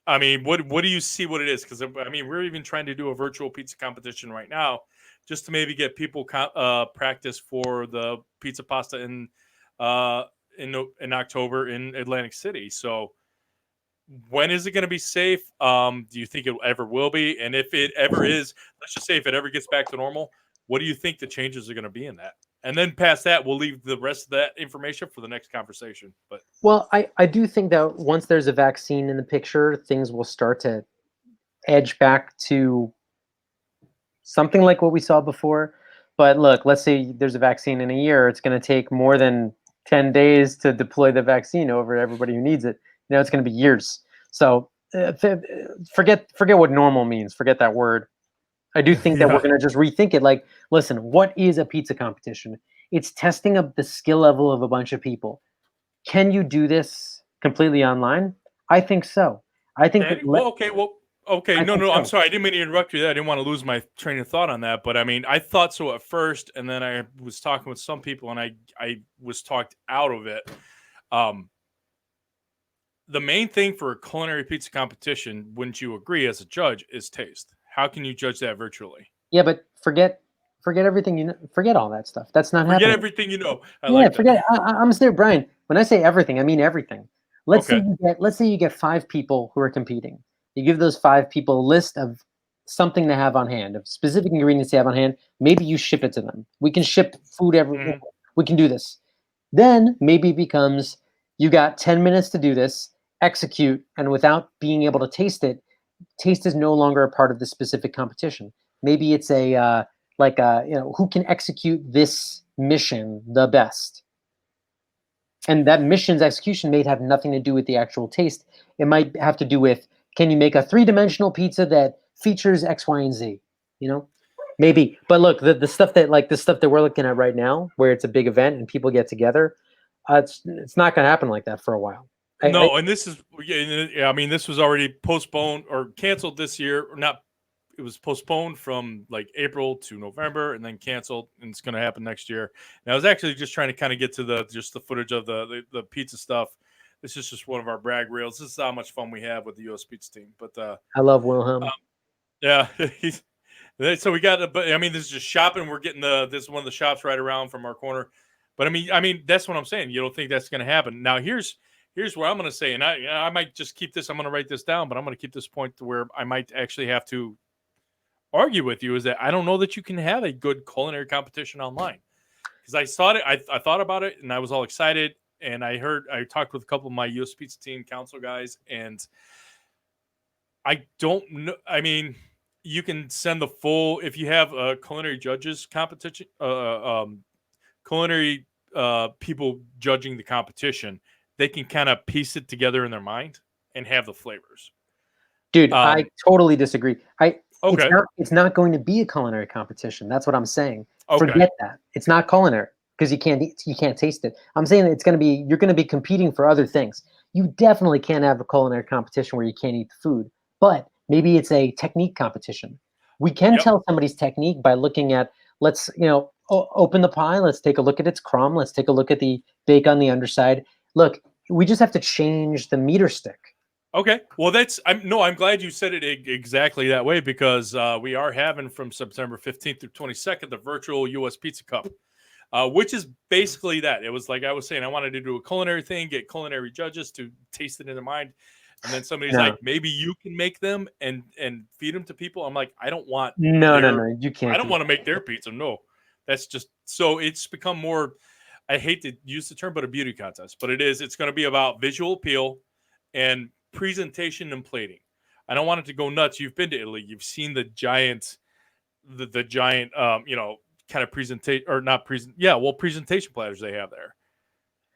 I mean, what do you see what it is? Because, I mean, we're even trying to do a virtual pizza competition right now just to maybe get people practice for the pizza pasta in October in Atlantic City. So when is it going to be safe? Do you think it ever will be? And if it ever is, let's just say if it ever gets back to normal, what do you think the changes are going to be in that? And then past that, we'll leave the rest of that information for the next conversation. But well, I do think that once there's a vaccine in the picture, things will start to edge back to something like what we saw before. But look, let's say there's a vaccine in a year, it's going to take more than 10 days to deploy the vaccine over everybody who needs it. It's going to be years. So forget what normal means. Forget that word. I do think that we're going to just rethink it. Like, listen, what is a pizza competition? It's testing up the skill level of a bunch of people. Can you do this completely online? I think so. I think that okay. No, I'm sorry. I didn't mean to interrupt you there. I didn't want to lose my train of thought on that. But I mean, I thought so at first, and then I was talking with some people, and I was talked out of it. The main thing for a culinary pizza competition, wouldn't you agree, as a judge, is taste. How can you judge that virtually? Yeah, but forget everything you know. Forget all that stuff. That's not happening. Forget everything you know. Forget. I'm there, Brian. When I say everything, I mean everything. Let's say you get 5 people who are competing. You give those 5 people a list of something they have on hand, of specific ingredients they have on hand. Maybe you ship it to them. We can ship food everywhere. We can do this. Then maybe it becomes, you got 10 minutes to do this, execute, and without being able to taste it, taste is no longer a part of the specific competition. Maybe it's who can execute this mission the best. And that mission's execution may have nothing to do with the actual taste. It might have to do with, can you make a 3-dimensional pizza that features X, Y, and Z? Maybe. But look, the stuff that we're looking at right now, where it's a big event and people get together, it's not going to happen like that for a while. And this is, I mean, this was already postponed or canceled this year, or not was postponed from like April to November and then canceled, and it's going to happen next year. And I was actually just trying to kind of get to the footage of the pizza stuff. This is just one of our brag reels. This is how much fun we have with the U.S. Pizza team. But I love Wilhelm. yeah, so we got. But I mean, this is just shopping. We're getting this is one of the shops right around from our corner. But I mean, that's what I'm saying. You don't think that's going to happen? Now here's what I'm going to say, and I might just keep this. I'm going to write this down, but I'm going to keep this point to where I might actually have to argue with you. Is that I don't know that you can have a good culinary competition online, because I saw it. I thought about it, and I was all excited. And I talked with a couple of my US Pizza team council guys, and I don't know. I mean, you can send the full, if you have a culinary judges competition, culinary people judging the competition, they can kind of piece it together in their mind and have the flavors. Dude, I totally disagree. Okay. It's not going to be a culinary competition. That's what I'm saying. Okay. Forget that. It's not culinary because you can't taste it. I'm saying that you're going to be competing for other things. You definitely can't have a culinary competition where you can't eat the food, but maybe it's a technique competition. We can tell somebody's technique by looking at, let's, open the pie. Let's take a look at its crumb. Let's take a look at the bake on the underside. Look, we just have to change the meter stick. Okay. Well, I'm glad you said it exactly that way, because we are having from September 15th through 22nd, the virtual US Pizza Cup, which is basically that. It was like I was saying, I wanted to do a culinary thing, get culinary judges to taste it in their mind. And then somebody's like, maybe you can make them and feed them to people. I'm like, I don't want. No, you can't. I don't want to make their pizza. No, that's just, so it's become more, I hate to use the term, but a beauty contest, but it's going to be about visual appeal and presentation and plating. I don't want it to go nuts. You've been to Italy. You've seen the giant, kind of presentation, or not present. Yeah. Well, presentation platters they have there.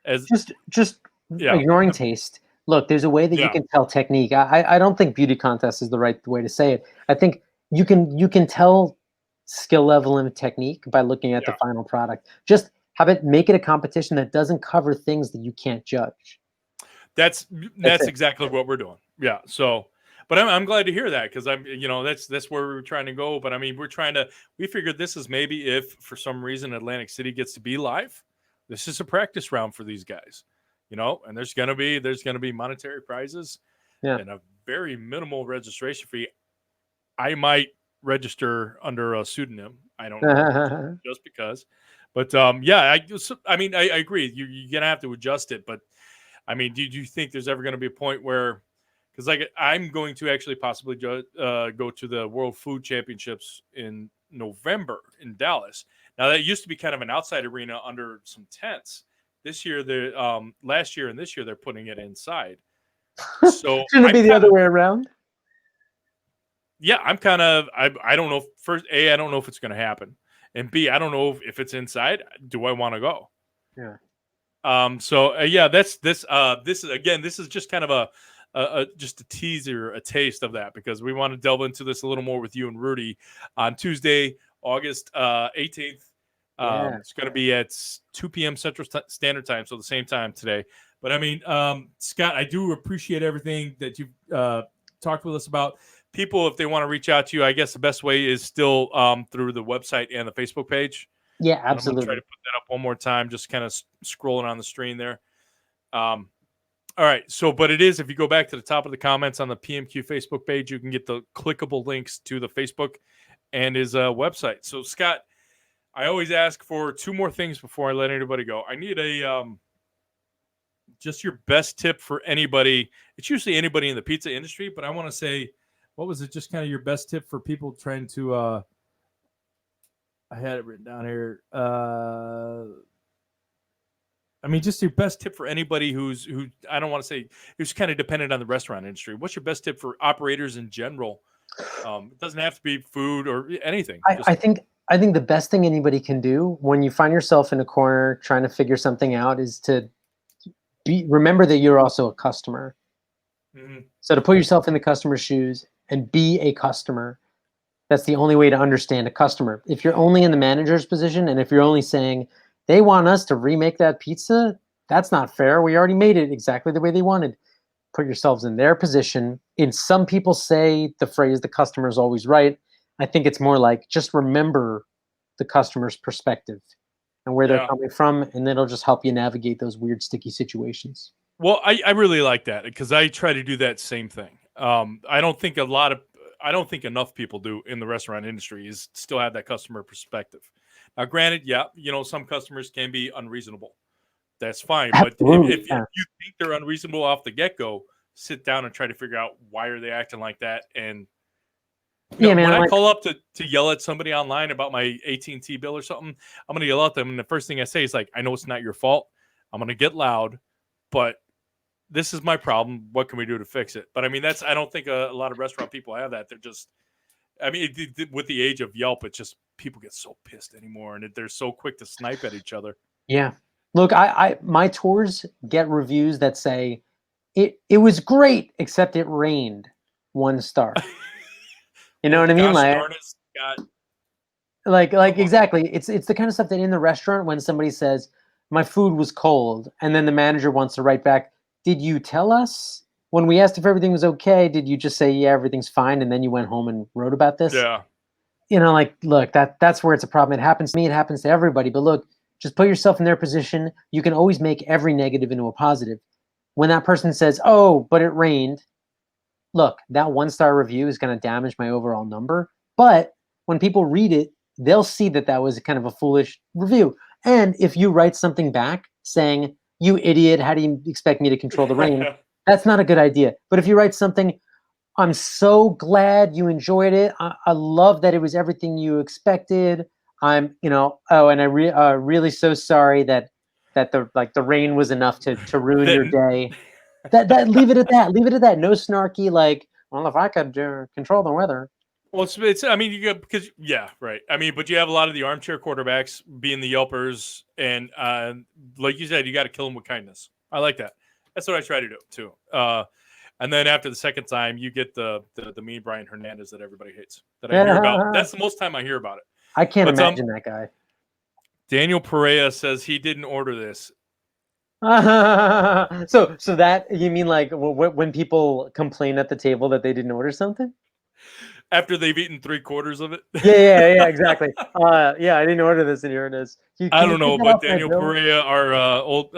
As just ignoring taste. Look, there's a way that you can tell technique. I don't think beauty contest is the right way to say it. I think you can tell skill level and technique by looking at the final product. Just make it a competition that doesn't cover things that you can't judge. That's exactly what we're doing. Yeah. So, but I'm glad to hear that, because that's where we're trying to go. But I mean, we figured this is maybe if for some reason Atlantic City gets to be live, this is a practice round for these guys. And there's gonna be monetary prizes and a very minimal registration fee. I might register under a pseudonym. I don't know, just because. But I agree. You're gonna have to adjust it. But I mean, do you think there's ever going to be a point where, because I'm going to actually possibly go to the World Food Championships in November in Dallas. Now that used to be kind of an outside arena under some tents. This year, last year and this year, they're putting it inside. So shouldn't it be the other way around? Yeah, I don't know. First, A, I don't know if it's going to happen, and B, I don't know if it's inside. Do I want to go? Yeah. This is just kind of just a teaser, a taste of that, because we want to delve into this a little more with you and Rudy on Tuesday, August 18th. It's going to be at 2 p.m. Central Standard Time, so the same time today. But I mean, Scott, I do appreciate everything that you've talked with us about. People, if they want to reach out to you, I guess the best way is still through the website and the Facebook page. Yeah, absolutely. I'm going to try to put that up one more time, just kind of scrolling on the screen there. All right. So, but it is, if you go back to the top of the comments on the PMQ Facebook page, you can get the clickable links to the Facebook and his website. So, Scott, I always ask for two more things before I let anybody go. I need just your best tip for anybody. It's usually anybody in the pizza industry, but I want to say, what was it? Just kind of your best tip for people trying to, I had it written down here. Just your best tip for anybody who I don't want to say who's kind of dependent on the restaurant industry. What's your best tip for operators in general? It doesn't have to be food or anything. I think the best thing anybody can do when you find yourself in a corner trying to figure something out is to remember that you're also a customer. Mm-hmm. So to put yourself in the customer's shoes and be a customer. That's the only way to understand a customer. If you're only in the manager's position, and if you're only saying they want us to remake that pizza, that's not fair. We already made it exactly the way they wanted. Put yourselves in their position. Some people say the phrase "the customer is always right." I think it's more like just remember the customer's perspective and where they're Yeah. coming from, and it'll just help you navigate those weird, sticky situations. Well, I really like that because I try to do that same thing. I don't think enough people do in the restaurant industry is still have that customer perspective. Now, granted, yeah, some customers can be unreasonable. That's fine. But Absolutely. if Yeah. you think they're unreasonable off the get go, sit down and try to figure out why are they acting like that. And Yeah, when man. I Like, call up to yell at somebody online about my AT&T bill or something, I'm going to yell at them. And the first thing I say is like, I know it's not your fault. I'm going to get loud, but this is my problem. What can we do to fix it? But I mean, I don't think a lot of restaurant people have that. They're just, I mean, with the age of Yelp, it's just people get so pissed anymore and they're so quick to snipe at each other. yeah. Look, my tours get reviews that say it was great, except it rained 1 star. You know Well, what I mean? gosh Like, darn it, Scott. like Come on. exactly. It's the kind of stuff that in the restaurant when somebody says my food was cold, and then the manager wants to write back, "Did you tell us when we asked if everything was okay? Did you just say yeah, everything's fine, and then you went home and wrote about this?" Yeah. Like, look, that's where it's a problem. It happens to me. It happens to everybody. But look, just put yourself in their position. You can always make every negative into a positive. When that person says, "Oh, but it rained," look, that 1 star review is going to damage my overall number. But when people read it, they'll see that that was kind of a foolish review. And if you write something back saying, "You idiot, how do you expect me to control the rain?" That's not a good idea. But if you write something, "I'm so glad you enjoyed it. I love that it was everything you expected. Oh, and really so sorry that the rain was enough to ruin your Then day." That leave it at that. Leave it at that. No snarky like, "Well, if I could control the weather." well, it's I mean, you got because yeah, right. I mean, but you have a lot of the armchair quarterbacks being the yelpers, and like you said, you got to kill them with kindness. I like that. That's what I try to do too. And then after the second time, you get the mean Brian Hernandez that everybody hates that I hear about. That's the most time I hear about it. I can't But imagine that guy. Daniel Perea says he didn't order this. So that you mean like when people complain at the table that they didn't order something? After they've eaten 3/4 of it. Yeah, exactly. Yeah, I didn't order this, and here it is. I Can you don't take know, that but off my Daniel bill? Perea, our old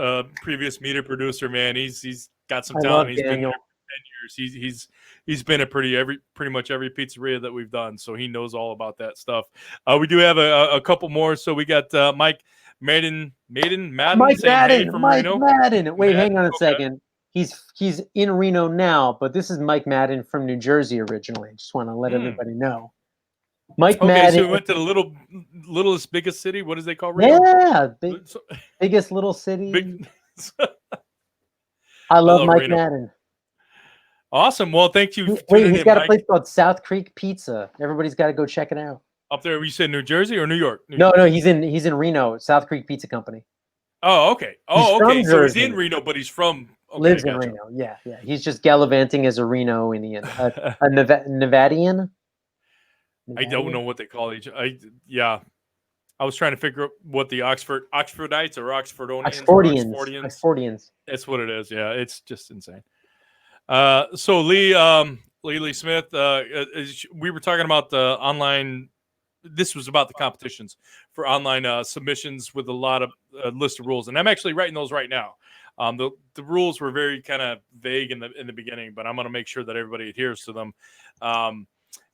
previous media producer, man, he's got some I talent. love He's been there Daniel. for 10 years. He's been at pretty much every pizzeria that we've done, so he knows all about that stuff. We do have a couple more. So we got Mike Madden Mike saying hey Madden. from Mike Reno. Madden. Wait, Madden, hang on a okay. second. He's in Reno now, but this is Mike Madden from New Jersey originally. Just want to let Mm. everybody know. Mike Okay, Madden. so we went to the littlest biggest city. What does they call Reno? Yeah, So- biggest little city. Big. I I love love Mike Reno. Madden. Awesome. Well, thank you for Wait, tuning he's in, got a Mike. place called South Creek Pizza. Everybody's got to go check it out. Up there, you said New Jersey or New York? No, he's in Reno, South Creek Pizza Company. Oh, okay. He's Oh, okay. from So he's in Jersey, Reno, but he's from. Okay, lives in gotcha. Reno. Yeah. He's just gallivanting as a Reno Indian, a Nevadian. I don't know what they call each. Yeah. I was trying to figure out what the Oxfordites or Oxfordonians or Oxfordians. Oxfordians. Oxfordians. That's what it is. Yeah, it's just insane. So Lee Smith, we were talking about the online. This was about the competitions for online submissions with a lot of list of rules, and I'm actually writing those right now. The rules were very kind of vague in the beginning, but I'm going to make sure that everybody adheres to them.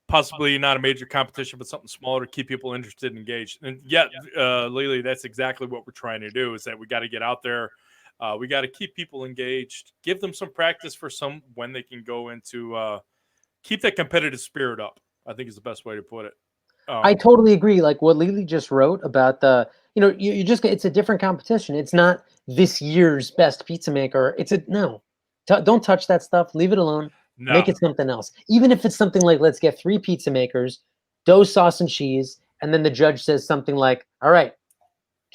Possibly not a major competition, but something smaller to keep people interested and engaged. And yeah, Lily, that's exactly what we're trying to do. Is that we got to get out there. We got to keep people engaged, give them some practice for some when they can go into keep that competitive spirit up. I think is the best way to put it. I totally agree. Like what Lily just wrote about you just it's a different competition. It's not this year's best pizza maker. Don't touch that stuff. Leave it alone. No, Make it something else. Even if it's something like, let's get 3 pizza makers, dough, sauce, and cheese, and then the judge says something like, "All right,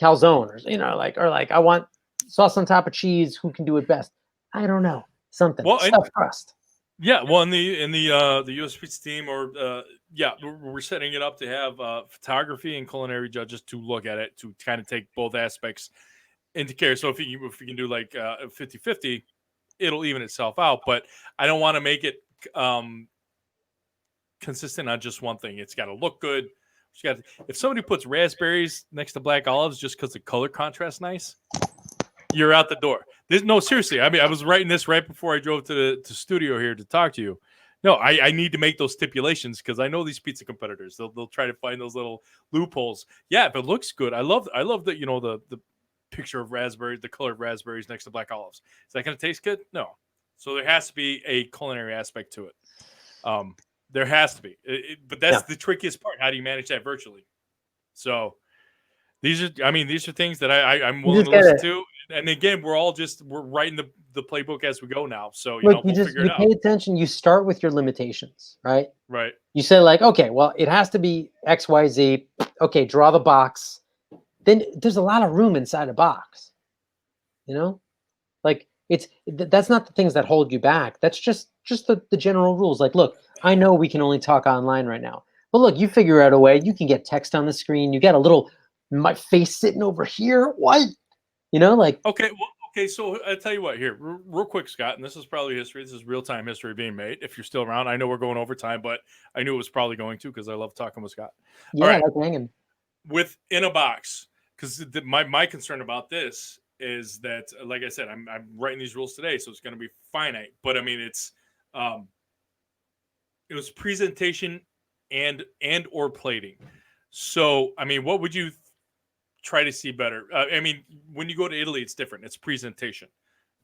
calzone," or I want sauce on top of cheese. Who can do it best? I don't know. Something well, and stuffed crust. yeah, well, in the U.S. Pizza team, or yeah, we're setting it up to have photography and culinary judges to look at it to kind of take both aspects into care. So if we can do like 50-50, it'll even itself out. But I don't want to make it consistent on just one thing. It's got to look good. If somebody puts raspberries next to black olives just because the color contrast nice, you're out the door. No, seriously. I mean, I was writing this right before I drove to the studio here to talk to you. No, I need to make those stipulations because I know these pizza competitors. They'll try to find those little loopholes. Yeah, if it looks good, I love that, you know, the picture of raspberries, the color of raspberries next to black olives. Is that going to taste good? No. So there has to be a culinary aspect to it. There has to be, but that's the trickiest part. How do you manage that virtually? So these are things that I'm willing to listen to. And again, we're writing the playbook as we go now. So we'll figure it out. You pay attention. You start with your limitations, right? Right. You say like, okay, well, it has to be X, Y, Z. Okay, draw the box. Then there's a lot of room inside a box. You know, like that's not the things that hold you back. That's just the general rules. Like, look, I know we can only talk online right now, but look, you figure out a way. You can get text on the screen. You got a little my face sitting over here. What? You know, like okay. So I'll tell you what here, real quick, Scott, and this is probably history. This is real-time history being made. If you're still around, I know we're going over time, but I knew it was probably going to because I love talking with Scott. Yeah, all right. I like hanging. Within a box, because my concern about this is that, like I said, I'm writing these rules today, so it's going to be finite. But I mean, it was presentation and or plating. So I mean, what would you try to see better? I mean, when you go to Italy, it's different. It's presentation.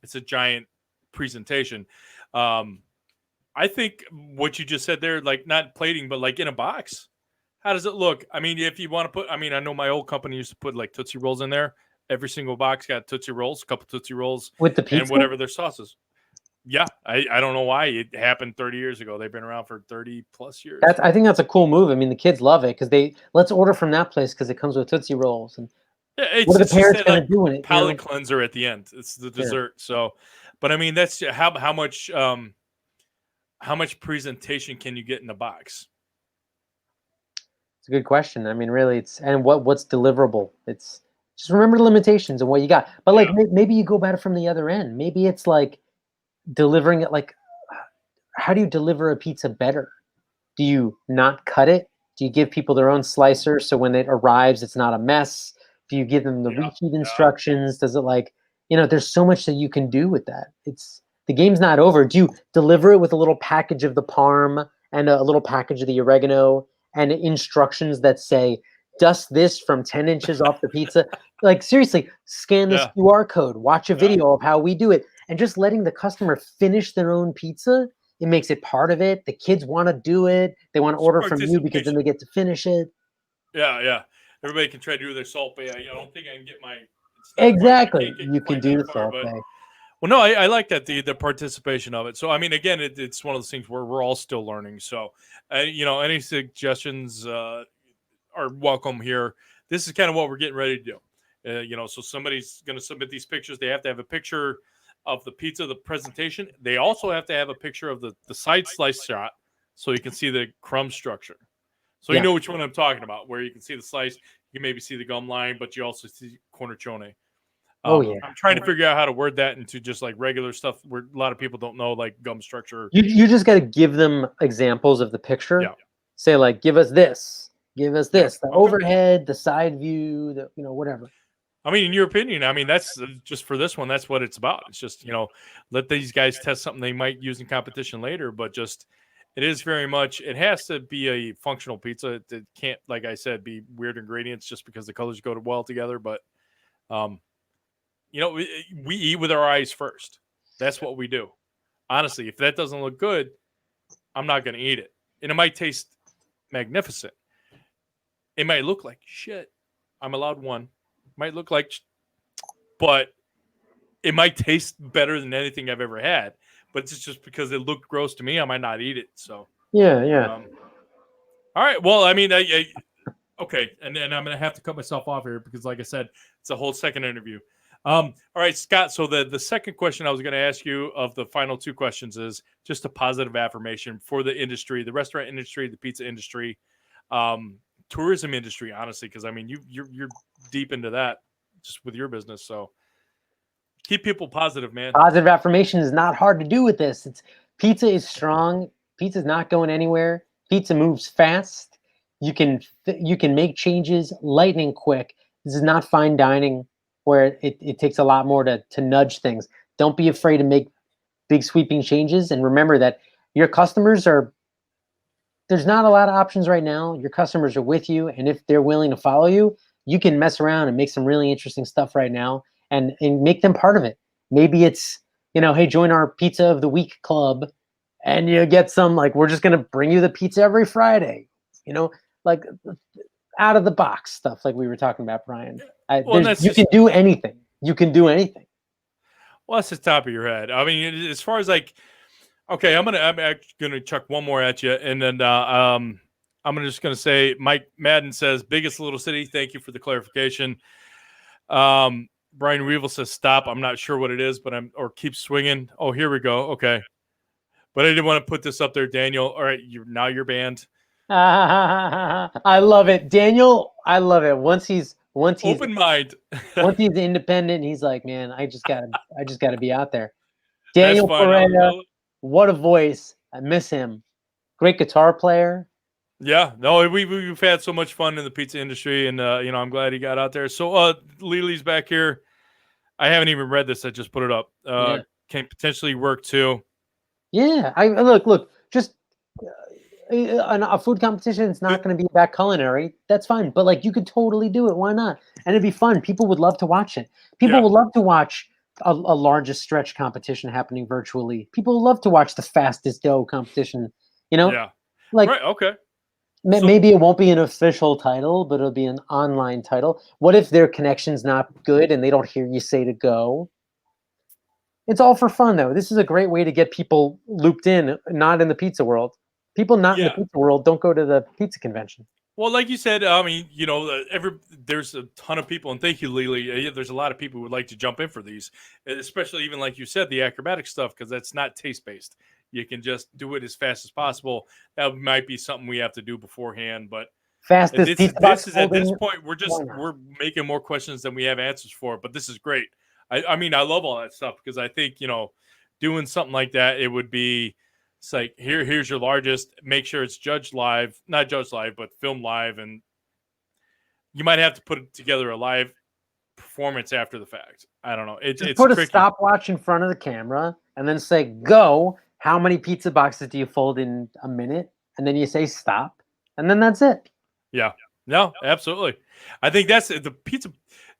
It's a giant presentation. I think what you just said there, like not plating, but like in a box. How does it look? I mean, if you want to put, I mean, I know my old company used to put like Tootsie Rolls in there. Every single box got Tootsie Rolls, a couple Tootsie Rolls with the pizza and whatever their sauces. Yeah, I don't know why it happened 30 years ago. They've been around for 30 plus years. I think that's a cool move. I mean, the kids love it because let's order from that place because it comes with Tootsie Rolls. And what are the parents going to do in it? Palate cleanser at the end. It's the dessert. Yeah. So, but I mean, that's how much presentation can you get in the box? It's a good question. I mean, really, what's deliverable. It's just remember the limitations and what you got. But like maybe you go about it from the other end. Maybe it's like delivering it. Like, how do you deliver a pizza better? Do you not cut it? Do you give people their own slicer so when it arrives, it's not a mess? Do you give them the reheat instructions? Does it there's so much that you can do with that. The game's not over. Do you deliver it with a little package of the parm and a little package of the oregano and instructions that say, dust this from 10 inches off the pizza? Like, seriously, scan this QR code, watch a video of how we do it, and just letting the customer finish their own pizza. It makes it part of it. The kids want to do it. They want to order from you because then they get to finish it. Yeah. Everybody can try to do their salt bay. I don't think I can get my... Exactly. You can do the salt bay. Well, no, I like that, the participation of it. So, I mean, again, it's one of those things where we're all still learning. So, any suggestions are welcome here. This is kind of what we're getting ready to do. So somebody's going to submit these pictures. They have to have a picture of the pizza, the presentation. They also have to have a picture of the side slice shot so you can see the crumb structure. So you know which one I'm talking about, where you can see the slice, you can maybe see the gum line, but you also see cornicione. I'm trying to figure out how to word that into just like regular stuff where a lot of people don't know, like gum structure. You just got to give them examples of the picture. Yeah. Say like, give us this, the overhead, the side view, whatever. I mean, in your opinion, I mean, that's just for this one, that's what it's about. It's just, let these guys test something they might use in competition later, but just, it is very much, it has to be a functional pizza. It can't, like I said, be weird ingredients just because the colors go well together. But, we eat with our eyes first. That's what we do. Honestly, if that doesn't look good, I'm not going to eat it. And it might taste magnificent. It might look like shit. I'm allowed one. Might look like, but it might taste better than anything I've ever had. But it's just because it looked gross to me, I might not eat it. So yeah. All right. Well, I mean, okay, and then I'm gonna have to cut myself off here because, like I said, it's a whole second interview. All right, Scott. So the second question I was going to ask you of the final two questions is just a positive affirmation for the industry, the restaurant industry, the pizza industry, tourism industry. Honestly, because I mean, you're deep into that just with your business. So keep people positive, man. Positive affirmation is not hard to do with this. Pizza is strong. Pizza's not going anywhere. Pizza moves fast. You can make changes lightning quick. This is not fine dining where it takes a lot more to nudge things. Don't be afraid to make big sweeping changes, and remember that your customers are there's not a lot of options right now. Your customers are with you, and if they're willing to follow you, you can mess around and make some really interesting stuff right now, and make them part of it. Maybe it's, hey, join our pizza of the week club, and you get some, like, we're just gonna bring you the pizza every Friday, like out of the box stuff, like we were talking about, Brian. Well, and that's You can just do anything. You can do anything. well, that's the top of your head. I mean, as far as like, okay, I'm actually gonna chuck one more at you, and then I'm just gonna say Mike Madden says biggest little city. Thank you for the clarification. Brian Weevil says stop. I'm not sure what it is, but or keep swinging. Oh, here we go. Okay, but I didn't want to put this up there, Daniel. All right, now you're banned. I love it, Daniel. I love it. Once he's Open mind. once he's independent, he's like, man, I just gotta be out there. That's Daniel fine. Pereira, what a voice! I miss him. Great guitar player. Yeah, no, we've had so much fun in the pizza industry, and I'm glad he got out there. So, Lily's back here. I haven't even read this. I just put it up. Yeah. Can potentially work too. Yeah, I look. Just a food competition. It's not going to be about culinary. That's fine. But like, you could totally do it. Why not? And it'd be fun. People would love to watch it. People would love to watch a largest stretch competition happening virtually. People would love to watch the fastest dough competition. Yeah. Like, right. Okay. Maybe it won't be an official title, but it'll be an online title. What if their connection's not good and they don't hear you say to go? It's all for fun, though. This is a great way to get people looped in, not in the pizza world. People not in the pizza world don't go to the pizza convention. Well, like you said, I mean, there's a ton of people, and thank you, Lily. There's a lot of people who would like to jump in for these, especially even like you said, the acrobatic stuff, because that's not taste based. You can just do it as fast as possible. That might be something we have to do beforehand, but fastest pizza box this is at this folding. point we're making more questions than we have answers for. But this is great. I mean, I love all that stuff because I think doing something like that, it would be. It's like here's your largest. Make sure it's judged live, not judged live, but filmed live, and you might have to put together a live performance after the fact. I don't know. It's put tricky. A stopwatch in front of the camera and then say go. How many pizza boxes do you fold in a minute? And then you say stop, and then that's it. Yeah. No, absolutely. I think that's the pizza.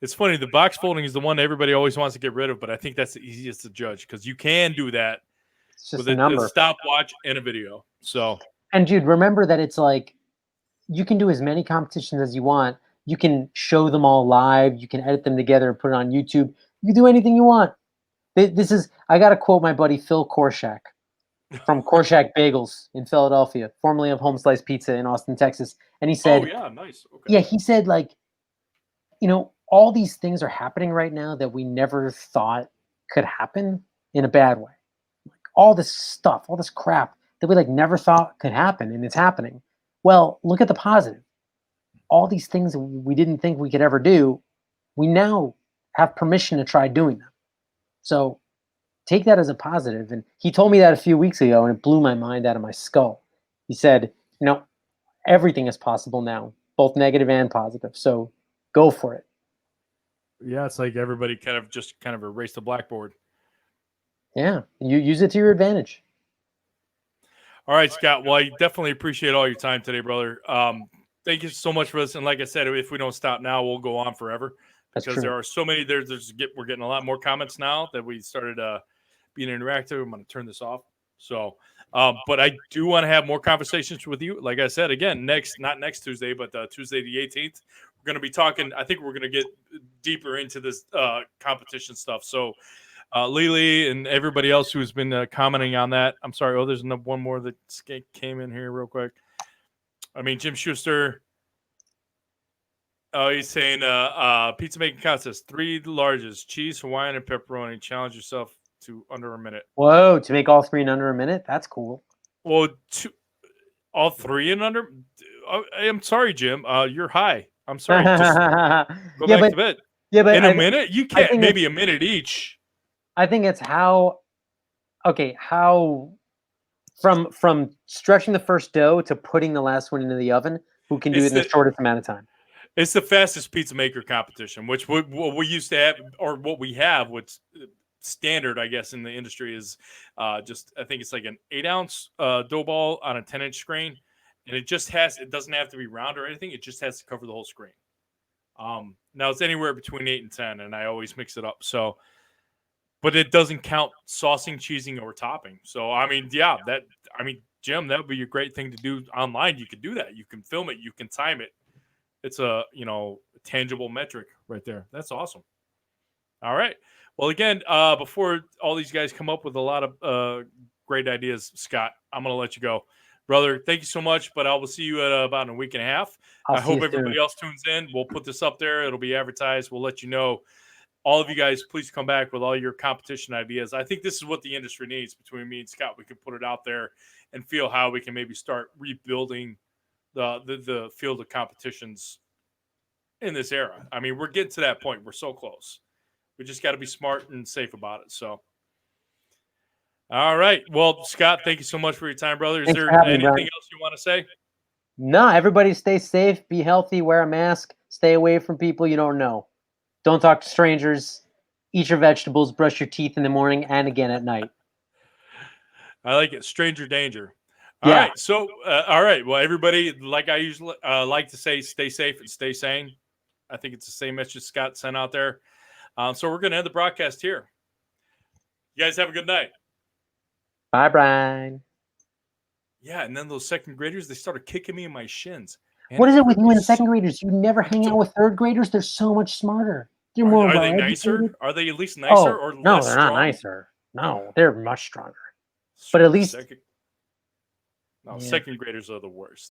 It's funny. The box folding is the one everybody always wants to get rid of, but I think that's the easiest to judge because you can do that. It's just with a number. A stopwatch and a video. So, and dude, remember that it's like you can do as many competitions as you want. You can show them all live. You can edit them together and put it on YouTube. You can do anything you want. I got to quote my buddy Phil Korshak from Korshak Bagels in Philadelphia, formerly of Home Slice Pizza in Austin, Texas. And he said, "Oh yeah, nice. Okay. Yeah, he said, like, all these things are happening right now that we never thought could happen in a bad way. All this stuff, all this crap that we never thought could happen, and it's happening. Well, look at the positive. All these things that we didn't think we could ever do, we now have permission to try doing them. So take that as a positive. And he told me that a few weeks ago, and it blew my mind out of my skull. He said, everything is possible now, both negative and positive. So go for it. Yeah, it's like everybody kind of erased the blackboard. Yeah, you use it to your advantage. All right, Scott. Well, I definitely appreciate all your time today, brother. Thank you so much for this. And like I said, if we don't stop now, we'll go on forever because there are so many. We're getting a lot more comments now that we started being interactive. I'm going to turn this off. So, but I do want to have more conversations with you. Like I said, again, not next Tuesday, but Tuesday the 18th. We're going to be talking. I think we're going to get deeper into this competition stuff. So. Lily and everybody else who's been commenting on that. I'm sorry. Oh, there's one more that came in here real quick. I mean, Jim Schuster. Oh, he's saying pizza making contest, 3 largest, cheese, Hawaiian, and pepperoni. Challenge yourself to under a minute. Whoa, to make all 3 in under a minute? That's cool. Well, all 3 in under? I'm sorry, Jim. You're high. I'm sorry. Just go back to bed. Yeah, but in a minute? You can't. Maybe a minute each. I think it's how From stretching the first dough to putting the last one into the oven, who can do It's it in the the shortest amount of time. it's the fastest pizza maker competition, which what we used to have, or what we have, what's standard, I guess, in the industry is just I think it's like an 8-ounce dough ball on a 10-inch screen, and it doesn't have to be round or anything. It just has to cover the whole screen. Now it's anywhere between 8 and 10, and I always mix it up. So, but it doesn't count saucing, cheesing, or topping. So I mean, yeah, Jim, that would be a great thing to do online. You could do that. You can film it. You can time it. It's a tangible metric right there. That's awesome. All right. Well, again, before all these guys come up with a lot of great ideas, Scott, I'm going to let you go, brother. Thank you so much. But I will see you at about a week and a half. I'll I see hope you everybody soon. else tunes in. We'll put this up there. It'll be advertised. We'll let you know. All of you guys, please come back with all your competition ideas. I think this is what the industry needs. Between me and Scott, we can put it out there and feel how we can maybe start rebuilding the field of competitions in this era. I mean, we're getting to that point. We're so close. We just got to be smart and safe about it. So, all right. Well, Scott, thank you so much for your time, brother. Is Thanks there for having me, anything Brian. else you want to say? No, everybody stay safe, be healthy, wear a mask, stay away from people you don't know. Don't talk to strangers. Eat your vegetables, brush your teeth in the morning and again at night. I like it. Stranger danger. All Yeah. right. So, all right. Well, everybody, like I usually like to say, stay safe and stay sane. I think it's the same message Scott sent out there. So we're going to end the broadcast here. You guys have a good night. Bye, Brian. Yeah, and then those second graders, they started kicking me in my shins. And What is it with hurt you me and second so. graders? You never hang out with third graders? They're so much smarter. They're Are, more are they well nicer? educated. Are they at least nicer Oh, or no, less they're not strong? nicer. No, they're much stronger. But at Screw least, second. No, yeah. second graders are the worst.